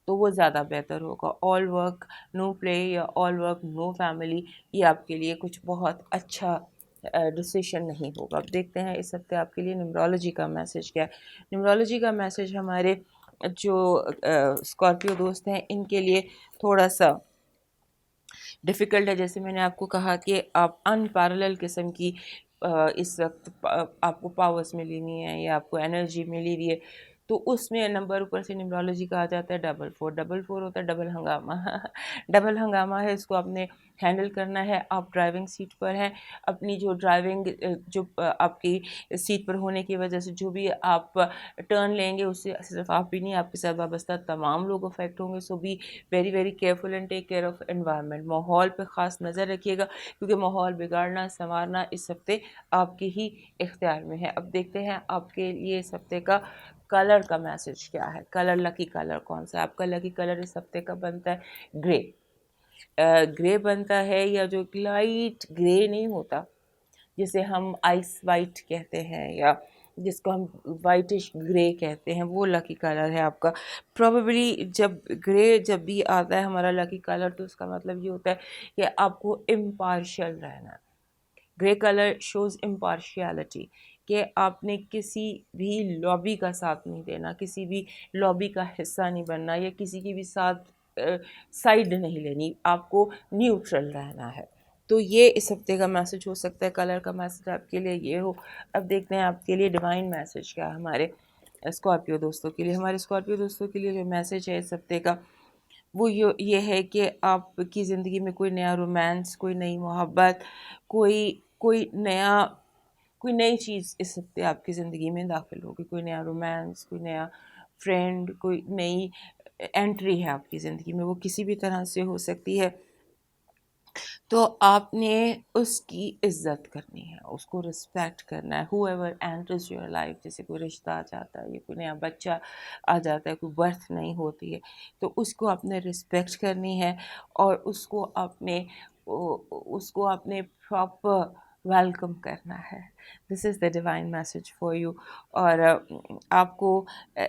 تو وہ زیادہ بہتر ہوگا. آل ورک نو پلے یا آل ورک نو فیملی، یہ آپ کے لیے کچھ بہت اچھا ڈسیشن نہیں ہوگا. اب دیکھتے ہیں اس ہفتے آپ کے لیے نیمرولوجی کا میسج کیا ہے. نیمرولوجی کا میسج ہمارے جو اسکارپیو دوست ہیں ان کے لیے تھوڑا سا ڈیفیکلٹ ہے. جیسے میں نے آپ کو کہا کہ آپ ان پیرلل قسم کی اس وقت آپ کو پاورز ملی ہوئی ہیں یا آپ کو انرجی ملی ہوئی ہے. تو اس میں نمبر اوپر سے نیمرولوجی کہا جاتا ہے 44. 44 ہوتا ہے ڈبل ہنگامہ. ڈبل ہنگامہ ہے، اس کو آپ نے ہینڈل کرنا ہے. آپ ڈرائیونگ سیٹ پر ہیں، اپنی جو ڈرائیونگ جو آپ کی سیٹ پر ہونے کی وجہ سے جو بھی آپ ٹرن لیں گے اس سے صرف آپ ہی نہیں، آپ کے ساتھ وابستہ تمام لوگ افیکٹ ہوں گے. So be very very careful and take care of environment. ماحول پہ خاص نظر رکھیے گا، کیونکہ ماحول بگاڑنا سنوارنا اس ہفتے آپ کے ہی اختیار میں ہے. اب دیکھتے ہیں آپ کے لیے اس ہفتے کا کلر کا میسج کیا ہے. کلر، لکی کلر کون سا ہے آپ کا؟ لکی کلر اس ہفتے کا بنتا ہے گرے. گرے بنتا ہے، یا جو لائٹ گرے نہیں ہوتا جسے ہم آئس وائٹ کہتے ہیں یا جس کو ہم وائٹش گرے کہتے ہیں، وہ لکی کلر ہے آپ کا. پروبیبلی جب گرے جب بھی آتا ہے ہمارا لکی کلر تو اس کا مطلب یہ ہوتا ہے کہ آپ کو امپارشل رہنا ہے. گرے کلر شوز امپارشیلٹی، کہ آپ نے کسی بھی لابی کا ساتھ نہیں دینا، کسی بھی لابی کا حصہ نہیں بننا، یا کسی کی بھی ساتھ سائیڈ نہیں لینی، آپ کو نیوٹرل رہنا ہے. تو یہ اس ہفتے کا میسج ہو سکتا ہے. کلر کا میسج آپ کے لیے یہ ہو. اب دیکھتے ہیں آپ کے لیے ڈیوائن میسج کیا ہے ہمارے اسکارپیو دوستوں کے لیے. ہمارے اسکارپیو دوستوں کے لیے جو میسج ہے اس ہفتے کا وہ یہ ہے کہ آپ کی زندگی میں کوئی نیا رومانس، کوئی نئی محبت، کوئی نئی چیز اس ہفتے آپ کی زندگی میں داخل ہوگی. کوئی نیا رومانس، کوئی نیا فرینڈ، کوئی نئی انٹری ہے آپ کی زندگی میں. وہ کسی بھی طرح سے ہو سکتی ہے. تو آپ نے اس کی عزت کرنی ہے، اس کو رسپیکٹ کرنا ہے. ہو ایور اینٹرز یور لائف، جیسے کوئی رشتہ آ جاتا ہے یا کوئی نیا بچہ آ جاتا ہے، کوئی برتھ نہیں ہوتی ہے، تو اس کو آپ نے رسپیکٹ کرنی ہے اور اس کو آپ نے اس کو آپ نے پراپر ویلکم کرنا ہے. This is the divine message for you. اور آپ کو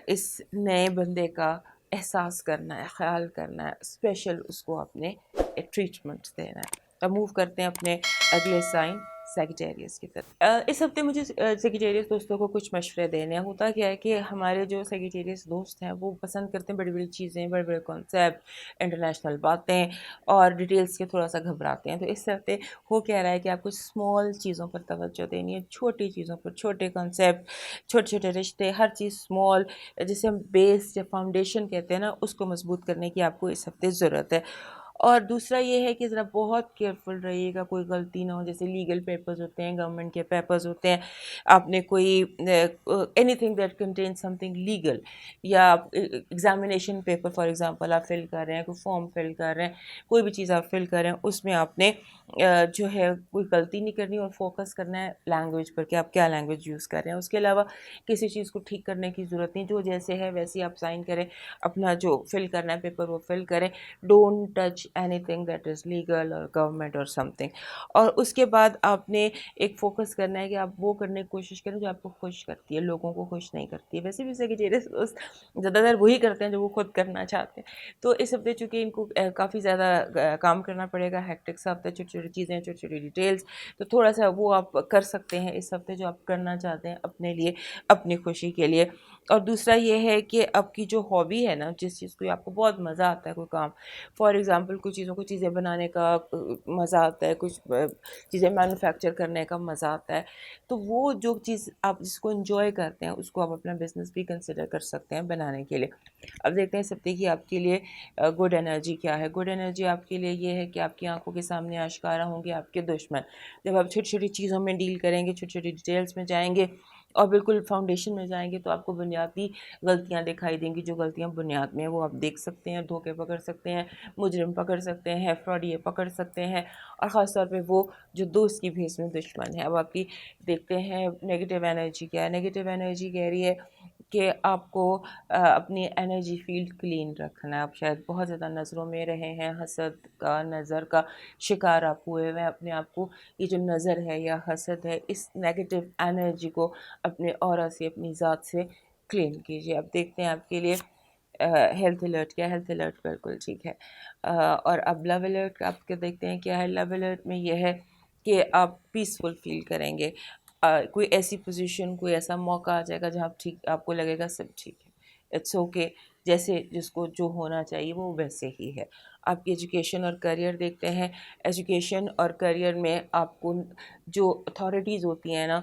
اس نئے بندے کا احساس کرنا ہے، خیال کرنا ہے، اسپیشل اس کو آپ نے ایک ٹریٹمنٹ دینا ہے. اب موو کرتے ہیں اپنے اگلے سائن سیگیٹیریس کی طرف. اس ہفتے مجھے سیگیٹیریس دوستوں کو کچھ مشورے دینے ہیں. ہوتا کیا ہے کہ ہمارے جو سیگیٹیریس دوست ہیں وہ پسند کرتے ہیں بڑی بڑی چیزیں، بڑے بڑے کانسیپٹ، انٹرنیشنل باتیں، اور ڈیٹیلس کے تھوڑا سا گھبراتے ہیں. تو اس ہفتے ہو کہہ رہا ہے کہ آپ کو اسمال چیزوں پر توجہ دینی ہے، چھوٹی چیزوں پر، چھوٹے کانسیپٹ، چھوٹے چھوٹے رشتے، ہر چیز اسمال، جسے ہم بیس یا فاؤنڈیشن کہتے ہیں نا، اس کو مضبوط کرنے کی آپ کو اس ہفتے ضرورت ہے. اور دوسرا یہ ہے کہ ذرا بہت کیئرفل رہیے گا، کوئی غلطی نہ ہو. جیسے لیگل پیپرز ہوتے ہیں، گورنمنٹ کے پیپرز ہوتے ہیں، آپ نے کوئی any thing that contain some thing legal, یا ایگزامینیشن پیپر فار ایگزامپل آپ فل کر رہے ہیں، کوئی فارم فل کر رہے ہیں، کوئی بھی چیز آپ فل کر رہے ہیں، اس میں آپ نے جو ہے کوئی غلطی نہیں کرنی، اور فوکس کرنا ہے لینگویج پر کہ آپ کیا لینگویج یوز کر رہے ہیں. اس کے علاوہ کسی چیز کو ٹھیک کرنے کی ضرورت نہیں، جو جیسے ہے ویسے ہی آپ سائن کریں، اپنا جو فل کرنا ہے پیپر وہ فل کریں. Don't touch any thing that is legal اور گورنمنٹ اور سم تھنگ. اور اس کے بعد آپ نے ایک فوکس کرنا ہے کہ آپ وہ کرنے کی کوشش کریں جو آپ کو خوش کرتی ہے، لوگوں کو خوش نہیں کرتی ہے. ویسے بھی سیگیٹیریس دوست زیادہ تر وہی کرتے ہیں جو وہ خود کرنا چاہتے ہیں. تو اس ہفتے چونکہ ان کو کافی زیادہ کام کرنا پڑے گا، ہیکٹک سا ہفتے، چھوٹی چھوٹی چیزیں، چھوٹی چھوٹی ڈیٹیلس، تو تھوڑا سا وہ آپ کر سکتے ہیں اس ہفتے جو آپ کرنا چاہتے ہیں اپنے لیے، اپنی خوشی کے لیے. اور دوسرا یہ ہے کہ آپ کی جو ہابی ہے نا، جس چیز کو آپ کو بہت مزہ آتا ہے، کوئی کام، فار ایگزامپل کچھ چیزوں کو چیزیں بنانے کا مزہ آتا ہے، کچھ چیزیں مینوفیکچر کرنے کا مزہ آتا ہے، تو وہ جو چیز آپ جس کو انجوائے کرتے ہیں اس کو آپ اپنا بزنس بھی کنسیڈر کر سکتے ہیں بنانے کے لیے. اب دیکھتے ہیں سب کہ آپ کے لیے گڈ انرجی کیا ہے. گڈ انرجی آپ کے لیے یہ ہے کہ آپ کی آنکھوں کے سامنے آشکارا ہوں گے آپ کے دشمن. جب آپ چھوٹی چھوٹی چیزوں میں ڈیل کریں گے، چھوٹی چھوٹی ڈیٹیلس میں جائیں گے اور بالکل فاؤنڈیشن میں جائیں گے، تو آپ کو بنیادی غلطیاں دکھائی دیں گی. جو غلطیاں بنیاد میں ہیں وہ آپ دیکھ سکتے ہیں، دھوکے پکڑ سکتے ہیں، مجرم پکڑ سکتے ہیں، فراڈیے پکڑ سکتے ہیں، اور خاص طور پہ وہ جو دوست کی بھیس میں دشمن ہے. اب آپ کی دیکھتے ہیں نیگیٹو انرجی کیا ہے. نیگیٹو انرجی کہہ رہی ہے کہ آپ کو اپنی انرجی فیلڈ کلین رکھنا ہے. آپ شاید بہت زیادہ نظروں میں رہے ہیں، حسد کا، نظر کا شکار آپ ہوئے ہوئے ہیں. اپنے آپ کو یہ جو نظر ہے یا حسد ہے، اس نیگیٹو انرجی کو اپنے اورا سے، اپنی ذات سے کلین کیجیے. اب دیکھتے ہیں آپ کے لیے ہیلتھ الرٹ کیا ہے. ہیلتھ الرٹ بالکل ٹھیک ہے. اور اب لو الرٹ آپ کے دیکھتے ہیں کیا ہے. لو الرٹ میں یہ ہے کہ آپ پیسفل فیل کریں گے. کوئی ایسی پوزیشن، کوئی ایسا موقع آ جائے گا جہاں آپ کو لگے گا سب ٹھیک ہے، اٹس اوکے، جیسے جس کو جو ہونا چاہیے وہ ویسے ہی ہے. آپ کی ایجوکیشن اور کریئر دیکھتے ہیں. ایجوکیشن اور کریئر میں آپ کو جو اتھارٹیز ہوتی ہیں نا،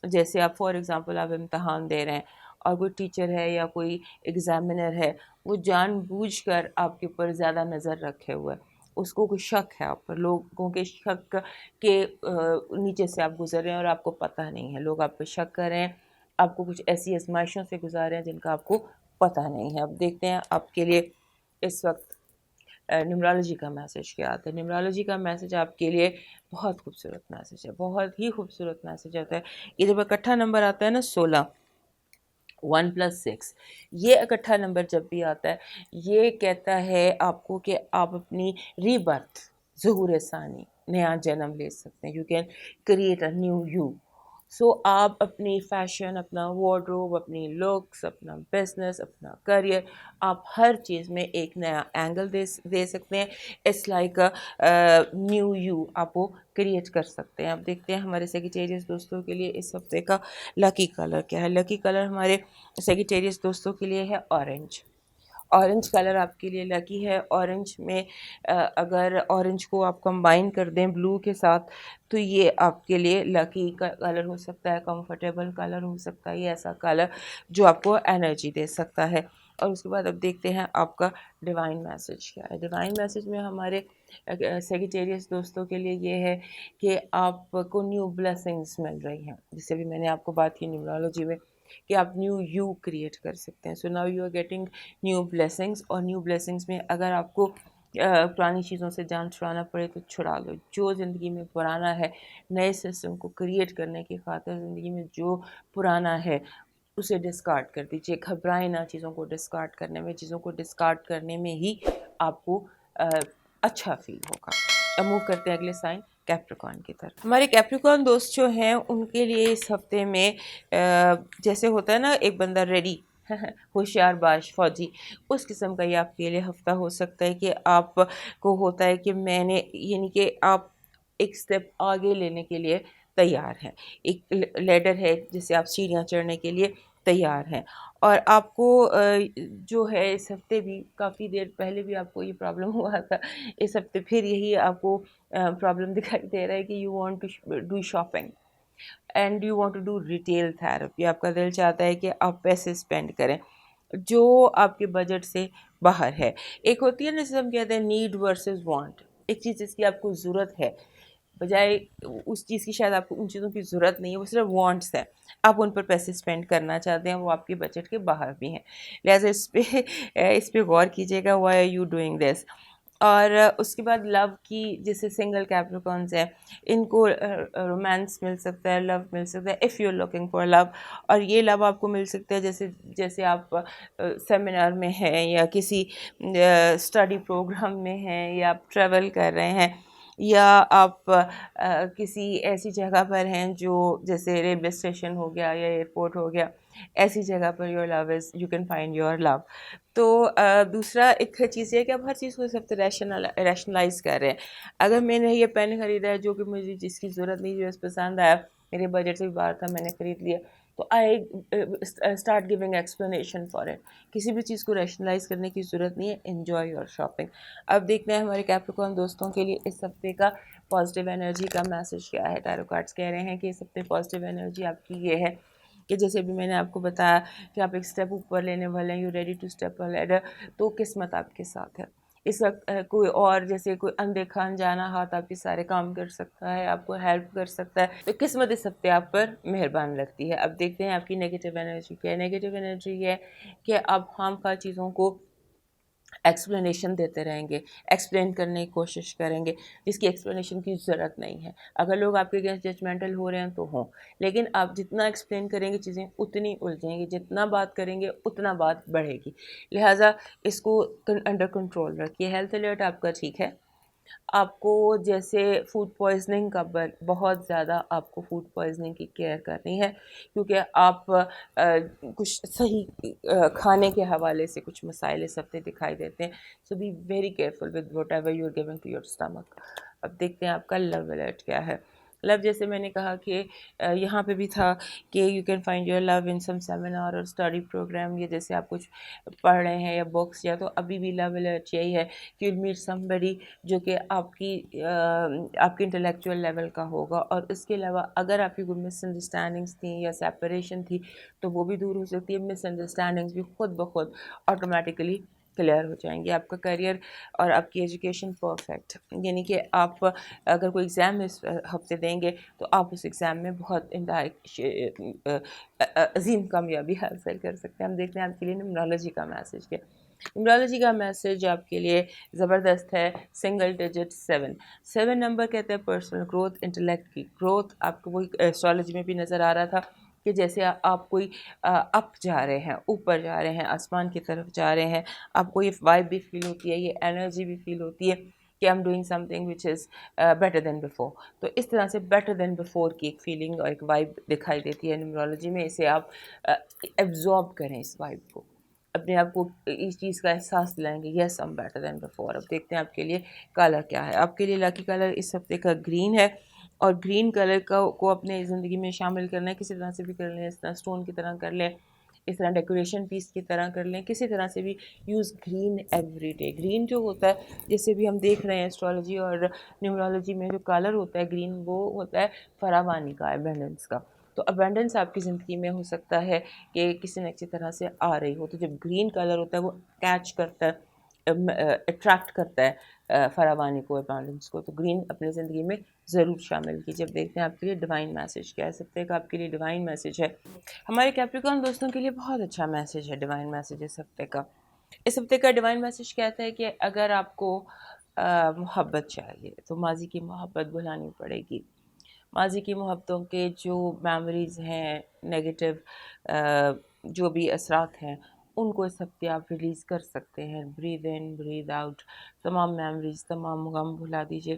جیسے آپ فار ایگزامپل آپ امتحان دے رہے ہیں اور کوئی ٹیچر ہے یا کوئی ایگزامینر ہے، وہ جان بوجھ کر آپ کے اوپر زیادہ نظر رکھے ہوئے، اس کو کوئی شک ہے آپ پر، لوگوں کے شک کے نیچے سے آپ گزر رہے ہیں اور آپ کو پتہ نہیں ہے. لوگ آپ پہ شک کر رہے ہیں، آپ کو کچھ ایسی آزمائشوں سے گزار رہے ہیں جن کا آپ کو پتہ نہیں ہے. اب دیکھتے ہیں آپ کے لیے اس وقت نیمرالوجی کا میسج کیا آتا ہے. نیمرالوجی کا میسج آپ کے لیے بہت خوبصورت میسج ہے، بہت ہی خوبصورت میسج آتا ہے. یہ جب اکٹھا نمبر آتا ہے نا 16، 1+6، یہ اکٹھا نمبر جب بھی آتا ہے یہ کہتا ہے آپ کو کہ آپ اپنی ری برتھ، ظہور ثانی، نیا جنم لے سکتے ہیں. You can create a new you. So آپ اپنی فیشن، اپنا وارڈروب، اپنی لکس، اپنا بزنس، اپنا کریئر، آپ ہر چیز میں ایک نیا اینگل دے سکتے ہیں. اٹس لائک نیو یو آپ وہ کریٹ کر سکتے ہیں. اب دیکھتے ہیں ہمارے سیگیٹیریس دوستوں کے لیے اس ہفتے کا لکی کلر کیا ہے. لکی کلر ہمارے سیگیٹیریس دوستوں کے لیے ہے اورنج. اورنج کلر آپ کے لیے لکی ہے. اورنج میں اگر اورنج کو آپ کمبائن کر دیں بلو کے ساتھ تو یہ آپ کے لیے لکی کلر ہو سکتا ہے، کمفرٹیبل کلر ہو سکتا ہے. یہ ایسا کلر جو آپ کو انرجی دے سکتا ہے. اور اس کے بعد اب دیکھتے ہیں آپ کا ڈیوائن میسج کیا ہے. ڈیوائن میسج میں ہمارے سیگیٹیریس دوستوں کے لیے یہ ہے کہ آپ کو نیو بلیسنگز مل رہی ہیں. جس سے بھی میں نے آپ کو بات کی نیورولوجی میں کہ آپ نیو یو کریٹ کر سکتے ہیں. So now you are getting new blessings. اور نیو بلیسنگز میں اگر آپ کو پرانی چیزوں سے جان چھڑانا پڑے تو چھڑا لو. جو زندگی میں پرانا ہے، نئے سسٹم کو کریٹ کرنے کی خاطر زندگی میں جو پرانا ہے اسے ڈسکارڈ کر دیجیے. گھبرائیں نہ چیزوں کو ڈسکارڈ کرنے میں. چیزوں کو ڈسکارڈ کرنے میں ہی آپ کو اچھا فیل ہوگا. موو کرتے ہیں اگلے سائن کیپریکارن کی طرف. ہمارے کیپریکارن دوست جو ہیں ان کے لیے اس ہفتے میں جیسے ہوتا ہے نا ایک بندہ ریڈی ہوشیار باش فوجی، اس قسم کا یہ آپ کے لیے ہفتہ ہو سکتا ہے کہ آپ کو ہوتا ہے کہ میں نے یعنی کہ آپ ایک سٹیپ آگے لینے کے لیے تیار ہیں، ایک لیڈر ہے جسے آپ سیڑھیاں چڑھنے کے لیے تیار ہیں. اور آپ کو جو ہے اس ہفتے بھی کافی دیر پہلے بھی آپ کو یہ پرابلم ہوا تھا، اس ہفتے پھر یہی آپ کو پرابلم دکھائی دے رہا ہے کہ you want to do shopping and you want to do retail therapy. آپ کا دل چاہتا ہے کہ آپ پیسے اسپینڈ کریں جو آپ کے بجٹ سے باہر ہے. ایک ہوتی ہے نا جسے ہم کہتے ہیں نیڈ ورسز وانٹ، ایک چیز جس کی آپ کو ضرورت ہے بجائے اس چیز کی شاید آپ کو ان چیزوں کی ضرورت نہیں ہے، وہ صرف وانٹس ہیں، آپ ان پر پیسے اسپینڈ کرنا چاہتے ہیں، وہ آپ کے بجٹ کے باہر بھی ہیں. لہٰذا اس پہ غور کیجیے گا why are you doing this. اور اس کے بعد لو کی جیسے سنگل کیپریکارنز ہیں ان کو رومانس مل سکتا ہے، لو مل سکتا ہے if you are looking for love. اور یہ لو آپ کو مل سکتا ہے جیسے آپ سیمینار میں ہیں یا کسی اسٹڈی پروگرام میں ہیں یا آپ ٹریول کر رہے ہیں یا آپ کسی ایسی جگہ پر ہیں جو جیسے ریلوے اسٹیشن ہو گیا یا ایئرپورٹ ہو گیا، ایسی جگہ پر your love is you can find your love. تو دوسرا ایک چیز یہ ہے کہ آپ ہر چیز کو سب ریشنلائز کر رہے ہیں. اگر میں نے یہ پین خریدا ہے جو کہ مجھے جس کی ضرورت نہیں، جو پسند آیا، میرے بجٹ سے بھی باہر تھا، میں نے خرید لیا، تو I start giving explanation for it. کسی بھی چیز کو ریشنلائز کرنے کی ضرورت نہیں ہے، انجوائے یور شاپنگ. اب دیکھتے ہیں ہمارے کیپریکارن دوستوں کے لیے اس ہفتے کا پازیٹیو انرجی کا میسج کیا ہے. ٹیرو کارڈز کہہ رہے ہیں کہ اس ہفتے پازیٹیو انرجی آپ کی یہ ہے کہ جیسے بھی میں نے آپ کو بتایا کہ آپ ایک سٹیپ اوپر لینے والے ہیں، you ready to step leader, تو قسمت آپ کے ساتھ ہے. اس وقت کوئی اور جیسے کوئی اندیکھا انجانا ہاتھ آپ کے سارے کام کر سکتا ہے، آپ کو ہیلپ کر سکتا ہے، تو قسمت اس ہفتے آپ پر مہربان لگتی ہے. اب دیکھتے ہیں آپ کی نیگیٹو انرجی کیا ہے. نیگیٹو انرجی یہ ہے کہ آپ خام خواہ چیزوں کو ایکسپلینیشن دیتے رہیں گے، ایکسپلین کرنے کی کوشش کریں گے جس کی ایکسپلینیشن کی ضرورت نہیں ہے. اگر لوگ آپ کے اگینسٹ ججمنٹل ہو رہے ہیں تو ہوں، لیکن آپ جتنا ایکسپلین کریں گے چیزیں اتنی الجھیں گی، جتنا بات کریں گے اتنا بات بڑھے گی. لہٰذا اس کو انڈر کنٹرول رکھیے. ہیلتھ الرٹ آپ کا ٹھیک ہے. آپ کو جیسے فوڈ پوائزننگ کا بہت زیادہ آپ کو فوڈ پوائزننگ کی کیئر کرنی ہے کیونکہ آپ کچھ صحیح کھانے کے حوالے سے کچھ مسائل اس ہفتے دکھائی دیتے ہیں. So be very careful with whatever you are giving to your stomach. اب دیکھتے ہیں آپ کا لو الرٹ کیا ہے. لو جیسے میں نے کہا کہ یہاں پہ بھی تھا کہ you can find your love in some seminar اور اسٹڈی پروگرام، یہ جیسے آپ کچھ پڑھ رہے ہیں یا بکس، یا تو ابھی بھی لو الرٹ یہی ہے کہ یو میٹ سم بڈی جو کہ آپ کی انٹلیکچوئل لیول کا ہوگا. اور اس کے علاوہ اگر آپ کی کوئی مس انڈرسٹینڈنگس تھیں یا سیپریشن تھی تو وہ بھی دور ہو سکتی ہے. مس انڈرسٹینڈنگس بھی خود بخود آٹومیٹیکلی کلیئر ہو جائیں گے. آپ کا کیریئر اور آپ کی ایجوکیشن پرفیکٹ، یعنی کہ آپ اگر کوئی ایگزام اس ہفتے دیں گے تو آپ اس ایگزام میں بہت عظیم کامیابی حاصل کر سکتے ہیں. ہم دیکھتے ہیں آپ کے لیے نیومرولوجی کا میسج کیا. نیومرولوجی کا میسج آپ کے لیے زبردست ہے. سنگل ڈیجٹ 7 نمبر کہتے ہیں پرسنل گروتھ، انٹلیکٹ کی گروتھ. آپ کو وہی ایسٹرالوجی میں بھی نظر آ رہا تھا کہ جیسے آپ کوئی اپ جا رہے ہیں، اوپر جا رہے ہیں، آسمان کی طرف جا رہے ہیں، آپ کو یہ وائب بھی فیل ہوتی ہے، یہ انرجی بھی فیل ہوتی ہے کہ I'm doing something which is better than before. تو اس طرح سے better than before کی ایک فیلنگ اور ایک وائب دکھائی دیتی ہے نیومرولوجی میں. اسے آپ ایبزارب کریں، اس وائب کو اپنے آپ کو اس چیز کا احساس دلائیں گے، یس I'm better than before. اب دیکھتے ہیں آپ کے لیے کلر کیا ہے. آپ کے لیے لاکی کلر اس ہفتے کا گرین ہے، اور گرین کلر کو اپنے زندگی میں شامل کرنا ہے. کسی طرح سے بھی کر لیں، اس طرح اسٹون کی طرح کر لیں، اس طرح ڈیکوریشن پیس کی طرح کر لیں، کسی طرح سے بھی use green every day. Green جو ہوتا ہے جیسے بھی ہم دیکھ رہے ہیں ایسٹرالوجی اور نیومرولوجی میں جو کلر ہوتا ہے گرین، وہ ہوتا ہے فراوانی کا، ایبنڈنس کا. تو ایبنڈنس آپ کی زندگی میں ہو سکتا ہے کہ کسی نہ کسی طرح سے آ رہی ہو. تو جب گرین کلر ہوتا ہے وہ کیچ کرتا ہے، اٹریکٹ کرتا ہے فراوانی کو، ایبنڈنس کو. تو گرین اپنی زندگی میں ضرور شامل کیجیے. اب دیکھتے ہیں آپ کے لیے ڈیوائن میسج کیا ہے. اس ہفتے کا آپ کے لیے ڈیوائن میسج ہے. ہمارے کیپریکارن دوستوں کے لیے بہت اچھا میسج ہے ڈیوائن میسج اس ہفتے کا. اس ہفتے کا ڈیوائن میسج کہتا ہے کہ اگر آپ کو محبت چاہیے تو ماضی کی محبت بھلانی پڑے گی. ماضی کی محبتوں کے جو میموریز ہیں، نیگیٹو جو بھی اثرات ہیں، ان کو اس ہفتے آپ ریلیز کر سکتے ہیں. بریدھ ان، بریدھ آؤٹ. تمام میموریز، تمام غم بھلا دیجیے.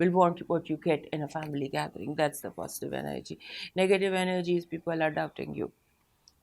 will want what you get in a family gathering. That's the positive energy. Negative energy is people are doubting you.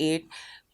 8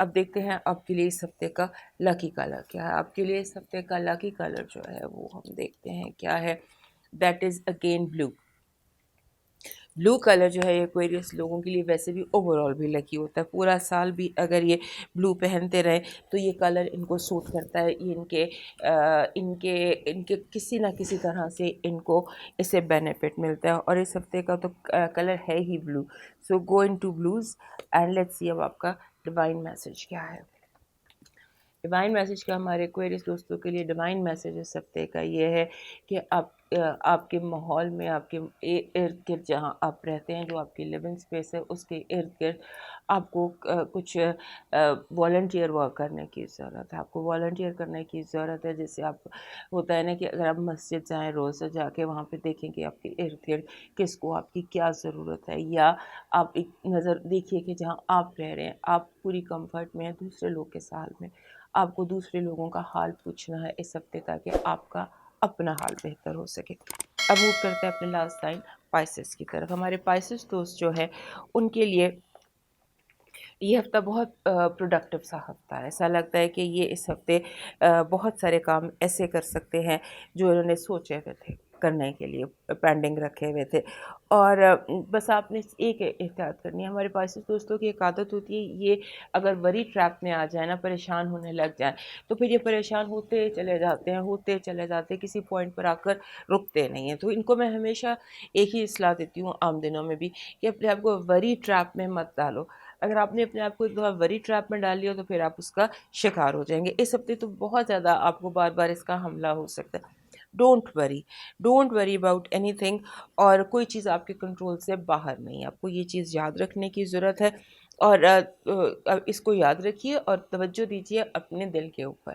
اب دیکھتے ہیں آپ کے لیے اس ہفتے کا لکی کلر کیا ہے. آپ کے لیے اس ہفتے کا لکی کلر جو ہے وہ ہم دیکھتے ہیں کیا ہے. That is again blue. Blue colour جو ہے ایکویریس لوگوں کے لیے ویسے بھی اوور آل بھی لکی ہوتا ہے. پورا سال بھی اگر یہ بلو پہنتے رہے تو یہ کلر ان کو سوٹ کرتا ہے. یہ ان کے کسی نہ کسی طرح سے ان کو اس سے بینیفٹ ملتا ہے. اور اس ہفتے کا تو کلر ہے ہی blue. So go into blues and let's see اب آپ کا ڈیوائن میسج کیا ہے. ڈیوائن میسج کا ہمارے کوئریس دوستوں کے لیے ڈیوائن میسج اس ہفتے کا یہ ہے کہ آپ کے ماحول میں آپ کے ارد گرد جہاں آپ رہتے ہیں جو آپ کی لیونگ اسپیس ہے اس کے ارد گرد آپ کو کچھ والنٹیئر ورک کرنے کی ضرورت ہے. آپ کو والنٹیئر کرنے کی ضرورت ہے. جیسے آپ ہوتا ہے نا کہ اگر آپ مسجد جائیں روز جا کے وہاں پہ دیکھیں کہ آپ کے ارد گرد کس کو آپ کی کیا ضرورت ہے, یا آپ ایک نظر دیکھیے کہ جہاں آپ رہ رہے ہیں آپ پوری کمفرٹ میں ہیں دوسرے لوگ کے ساتھ میں, آپ کو دوسرے لوگوں کا حال پوچھنا ہے اس ہفتے تاکہ آپ کا اپنا حال بہتر ہو سکے. اب موو کرتے ہیں اپنے لاسٹ سائن پائسس کی طرف. ہمارے پائسس دوست جو ہے ان کے لیے یہ ہفتہ بہت پروڈکٹیو سا ہفتہ ہے. ایسا لگتا ہے کہ یہ اس ہفتے بہت سارے کام ایسے کر سکتے ہیں جو انہوں نے سوچے ہوئے تھے کرنے کے لیے, پینڈنگ رکھے ہوئے تھے. اور بس آپ نے ایک احتیاط کرنی ہے. ہمارے پاس دوستوں کی ایک عادت ہوتی ہے, یہ اگر وری ٹریپ میں آ جائے نا, پریشان ہونے لگ جائیں تو پھر یہ پریشان ہوتے چلے جاتے ہیں, کسی پوائنٹ پر آ کر رکتے نہیں ہیں. تو ان کو میں ہمیشہ ایک ہی اصلاح دیتی ہوں عام دنوں میں بھی کہ اپنے آپ کو وری ٹریپ میں مت ڈالو. اگر آپ نے اپنے آپ کو ایک دفعہ وری ٹریپ میں ڈال لیا تو پھر آپ اس کا شکار ہو جائیں گے. اس ہفتے تو بہت زیادہ آپ کو بار بار اس کا حملہ ہو سکتا ہے. Don't worry about any thing. اور کوئی چیز آپ کے کنٹرول سے باہر نہیں. آپ کو یہ چیز یاد رکھنے کی ضرورت ہے اور اس کو یاد رکھیے اور توجہ دیجیے اپنے دل کے اوپر.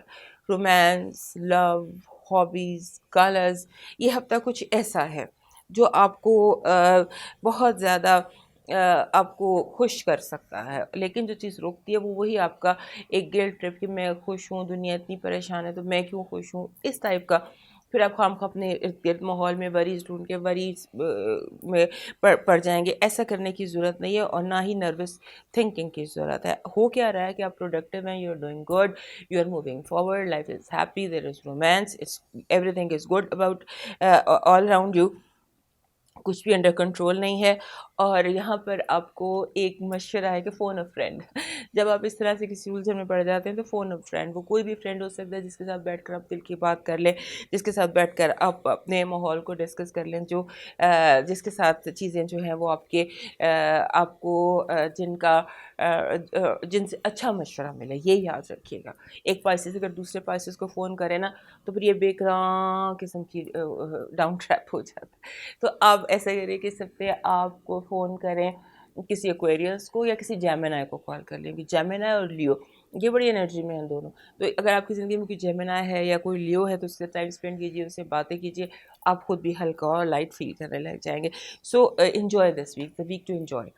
رومانس, لو, ہابیز, کلرز, یہ ہفتہ کچھ ایسا ہے جو آپ کو بہت زیادہ آپ کو خوش کر سکتا ہے. لیکن جو چیز روکتی ہے وہ وہی آپ کا ایک گلٹ ٹرپ کہ میں خوش ہوں, دنیا اتنی پریشان ہے تو میں کیوں خوش ہوں, اس ٹائپ کا. پھر آپ خام خواہ اپنے ارد گرد ماحول میں وریز ڈھونڈ کے وریز میں پڑ جائیں گے. ایسا کرنے کی ضرورت نہیں ہے اور نہ ہی نروس تھنکنگ کی ضرورت ہے. ہو کیا رہا ہے کہ آپ پروڈکٹیو ہیں, you are doing good, you are moving forward, life is happy, there is romance, everything is good about all around you. کچھ بھی انڈر کنٹرول نہیں ہے. اور یہاں پر آپ کو ایک مشورہ ہے کہ فون اے فرینڈ. جب آپ اس طرح سے کسی الجھن میں پڑ جاتے ہیں تو فون اے فرینڈ, وہ کوئی بھی فرینڈ ہو سکتا ہے جس کے ساتھ بیٹھ کر آپ دل کی بات کر لیں, جس کے ساتھ بیٹھ کر آپ اپنے ماحول کو ڈسکس کر لیں, جو جس کے ساتھ چیزیں جو ہیں وہ آپ کو جن سے اچھا مشورہ ملے. یہ یاد رکھیے گا. ایک پائسس اگر دوسرے پائسس کو فون کرے نا تو پھر یہ بیکراں قسم کی ڈاؤن ٹریپ ہو جاتا ہے. تو آپ ایسا کریں کہ سکتے آپ کو فون کریں کسی ایکویریس کو یا کسی جیمنائی کو کال کر لیں. کہ جیمنائی اور لیو یہ بڑی انرجی میں ہیں دونوں. تو اگر آپ کی زندگی میں کوئی جیمنائی ہے یا کوئی لیو ہے تو اس سے ٹائم اسپینڈ کیجیے, اس سے باتیں کیجیے, آپ خود بھی ہلکا اور لائٹ فیل کرنے لگ جائیں گے. So enjoy this week, the week to enjoy.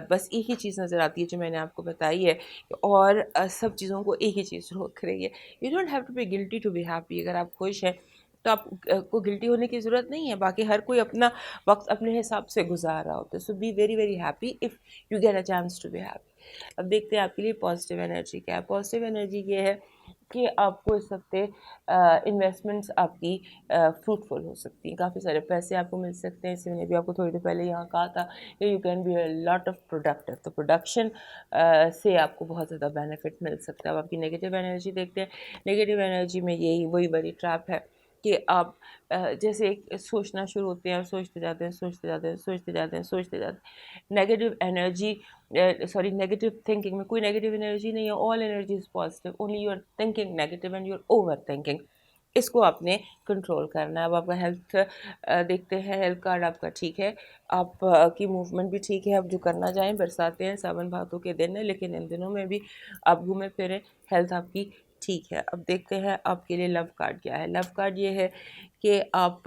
بس ایک ہی چیز نظر آتی ہے جو میں نے آپ کو بتائی ہے, اور سب چیزوں کو ایک ہی چیز روک رہی ہے. You don't have to be guilty to be happy. اگر آپ خوش ہیں تو آپ کو گلٹی ہونے کی ضرورت نہیں ہے. باقی ہر کوئی اپنا وقت اپنے حساب سے گزار رہا ہوتا ہے. So be very very happy if you get a chance to be happy. اب دیکھتے ہیں آپ کے لیے پازیٹیو انرجی کیا ہے. پازیٹیو انرجی یہ ہے کہ آپ کو اس ہفتے انویسٹمنٹس آپ کی فروٹفل ہو سکتی ہیں. کافی سارے پیسے آپ کو مل سکتے ہیں. اس میں نے بھی آپ کو تھوڑی دیر پہلے یہاں کہا تھا کہ you can be a lot of productive. تو پروڈکشن سے آپ کو بہت زیادہ بینیفٹ مل سکتا ہے. اب آپ کی نگیٹیو انرجی دیکھتے ہیں. نگیٹیو انرجی میں وہی بڑی ٹریپ ہے کہ آپ جیسے سوچنا شروع ہوتے ہیں اور سوچتے جاتے ہیں. نیگیٹو انرجی نیگیٹو تھنکنگ میں کوئی نیگیٹو انرجی نہیں ہے. All energy is positive, only you are thinking negative and you are overthinking. اس کو آپ نے کنٹرول کرنا ہے. اب آپ کا ہیلتھ دیکھتے ہیں. ہیلتھ کارڈ آپ کا ٹھیک ہے, آپ کی موومنٹ بھی ٹھیک ہے. آپ جو کرنا چاہیں, برساتے ہیں, ساون بھادوں کے دن ہیں, لیکن ان دنوں میں بھی آپ گھومے پھریں. ہیلتھ آپ کی ٹھیک ہے. اب دیکھتے ہیں آپ کے لیے لو کارڈ کیا ہے. لو کارڈ یہ ہے کہ آپ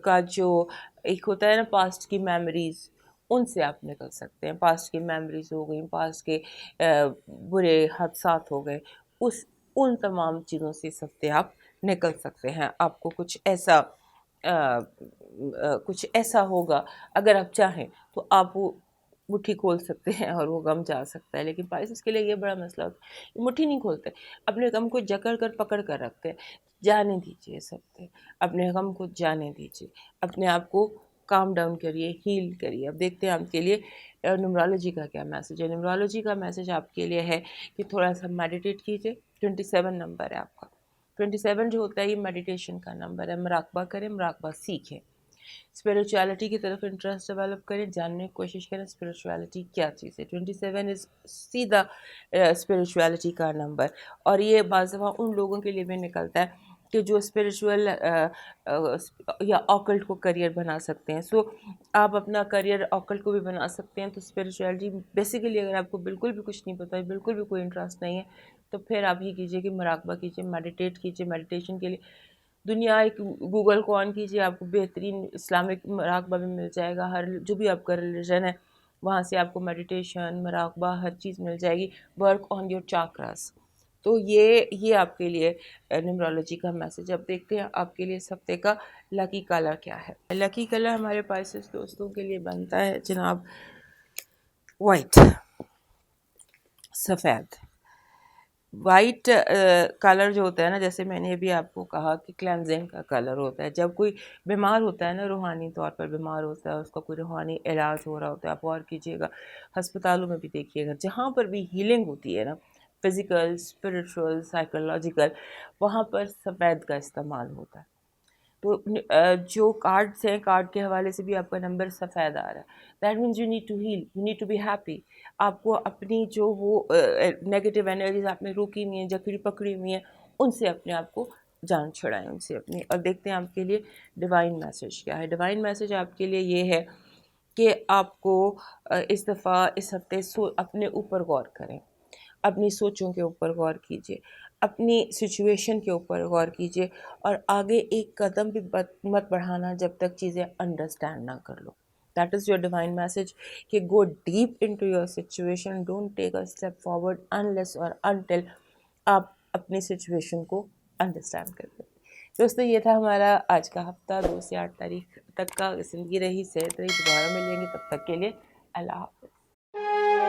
کا جو ایک ہوتا ہے نا پاسٹ کی میموریز, ان سے آپ نکل سکتے ہیں. پاسٹ کی میموریز ہو گئی, پاسٹ کے برے حادثات ہو گئے, ان تمام چیزوں سے اس ہفتے آپ نکل سکتے ہیں. آپ کو کچھ ایسا ہوگا اگر آپ چاہیں تو آپ مٹھی کھول سکتے ہیں اور وہ غم جا سکتا ہے، لیکن پائسس کے لیے یہ بڑا مسئلہ ہوتا ہے، یہ مٹھی نہیں کھولتے، اپنے غم کو جکڑ کر پکڑ کر رکھتے ہیں. جانے دیجیے اس ہفتے، اپنے غم کو جانے دیجیے، اپنے آپ کو کام ڈاؤن کریے، ہیل کریے. اب دیکھتے ہیں آپ کے لیے نیمرولوجی کا کیا میسج ہے. نیمرولوجی کا میسج آپ کے لیے ہے کہ تھوڑا سا میڈیٹیٹ کیجیے. 27 نمبر ہے آپ کا. 27 جو ہوتا ہے یہ میڈیٹیشن کا نمبر ہے. مراقبہ کریں، مراقبہ سیکھیں، اسپریچویلٹی کی طرف انٹرسٹ ڈیولپ کریں، جاننے کی کوشش کریں اسپریچویلٹی کیا چیز ہے. 27 از سیدھا اسپریچویلٹی کا نمبر، اور یہ بعض دفعہ ان لوگوں کے لیے بھی نکلتا ہے کہ جو اسپریچول یا آکلٹ کو کریئر بنا سکتے ہیں. سو آپ اپنا کریئر آکلٹ کو بھی بنا سکتے ہیں. تو اسپریچویلٹی بیسیکلی اگر آپ کو بالکل بھی کچھ نہیں پتہ ہے، بالکل بھی کوئی انٹرسٹ نہیں ہے، تو پھر آپ یہ کیجیے کہ مراقبہ کیجیے، میڈیٹیٹ کیجیے. میڈیٹیشن کے لیے دنیا ایک گوگل کو آن کیجیے، آپ کو بہترین اسلامک مراقبہ بھی مل جائے گا. ہر جو بھی آپ کا ریلیجن ہے وہاں سے آپ کو میڈیٹیشن، مراقبہ، ہر چیز مل جائے گی. Work on your chakras. تو یہ آپ کے لیے نیمرولوجی کا میسج. اب دیکھتے ہیں آپ کے لیے اس ہفتے کا لکی کلر کیا ہے. لکی کلر ہمارے پائسس دوستوں کے لیے بنتا ہے جناب وائٹ، سفید. وائٹ کلر جو ہوتا ہے نا، جیسے میں نے ابھی آپ کو کہا کہ کلینزنگ کا کلر ہوتا ہے. جب کوئی بیمار ہوتا ہے نا، روحانی طور پر بیمار ہوتا ہے، اس کا کوئی روحانی علاج ہو رہا ہوتا ہے، آپ غور کیجیے گا، ہسپتالوں میں بھی دیکھیے گا، جہاں پر بھی ہیلنگ ہوتی ہے نا، فزیکل، اسپریچول، سائیکولوجیکل، وہاں پر سفید کا استعمال ہوتا ہے. تو جو کارڈس ہیں، کارڈ کے حوالے سے بھی آپ کا نمبر سفید آ رہا ہے. That means you need to heal, you need to be happy. آپ کو اپنی جو وہ نیگیٹو انرجیز آپ نے روکی ہوئی ہیں، جکڑی پکڑی ہوئی ہیں، ان سے اپنے آپ کو جان چھڑائیں، ان سے اپنی. اور دیکھتے ہیں آپ کے لیے ڈیوائن میسج کیا ہے. ڈیوائن میسج آپ کے لیے یہ ہے کہ آپ کو اس دفعہ اس ہفتے اپنے اوپر غور کریں، اپنی سوچوں کے اوپر غور کیجیے، اپنی سچویشن کے اوپر غور کیجیے، اور آگے ایک قدم بھی مت بڑھانا جب تک چیزیں انڈرسٹینڈ نہ کر لو. That is your divine message کہ go deep into your situation, don't take a step forward unless اور انٹل آپ اپنی سچویشن کو انڈرسٹینڈ کر لیں. دوستو یہ تھا ہمارا آج کا ہفتہ، 2 سے 8 تاریخ تک کا. زندگی رہی، صحت رہی. دوبارہ ملیں گے، تب تک کے لیے اللہ حافظ.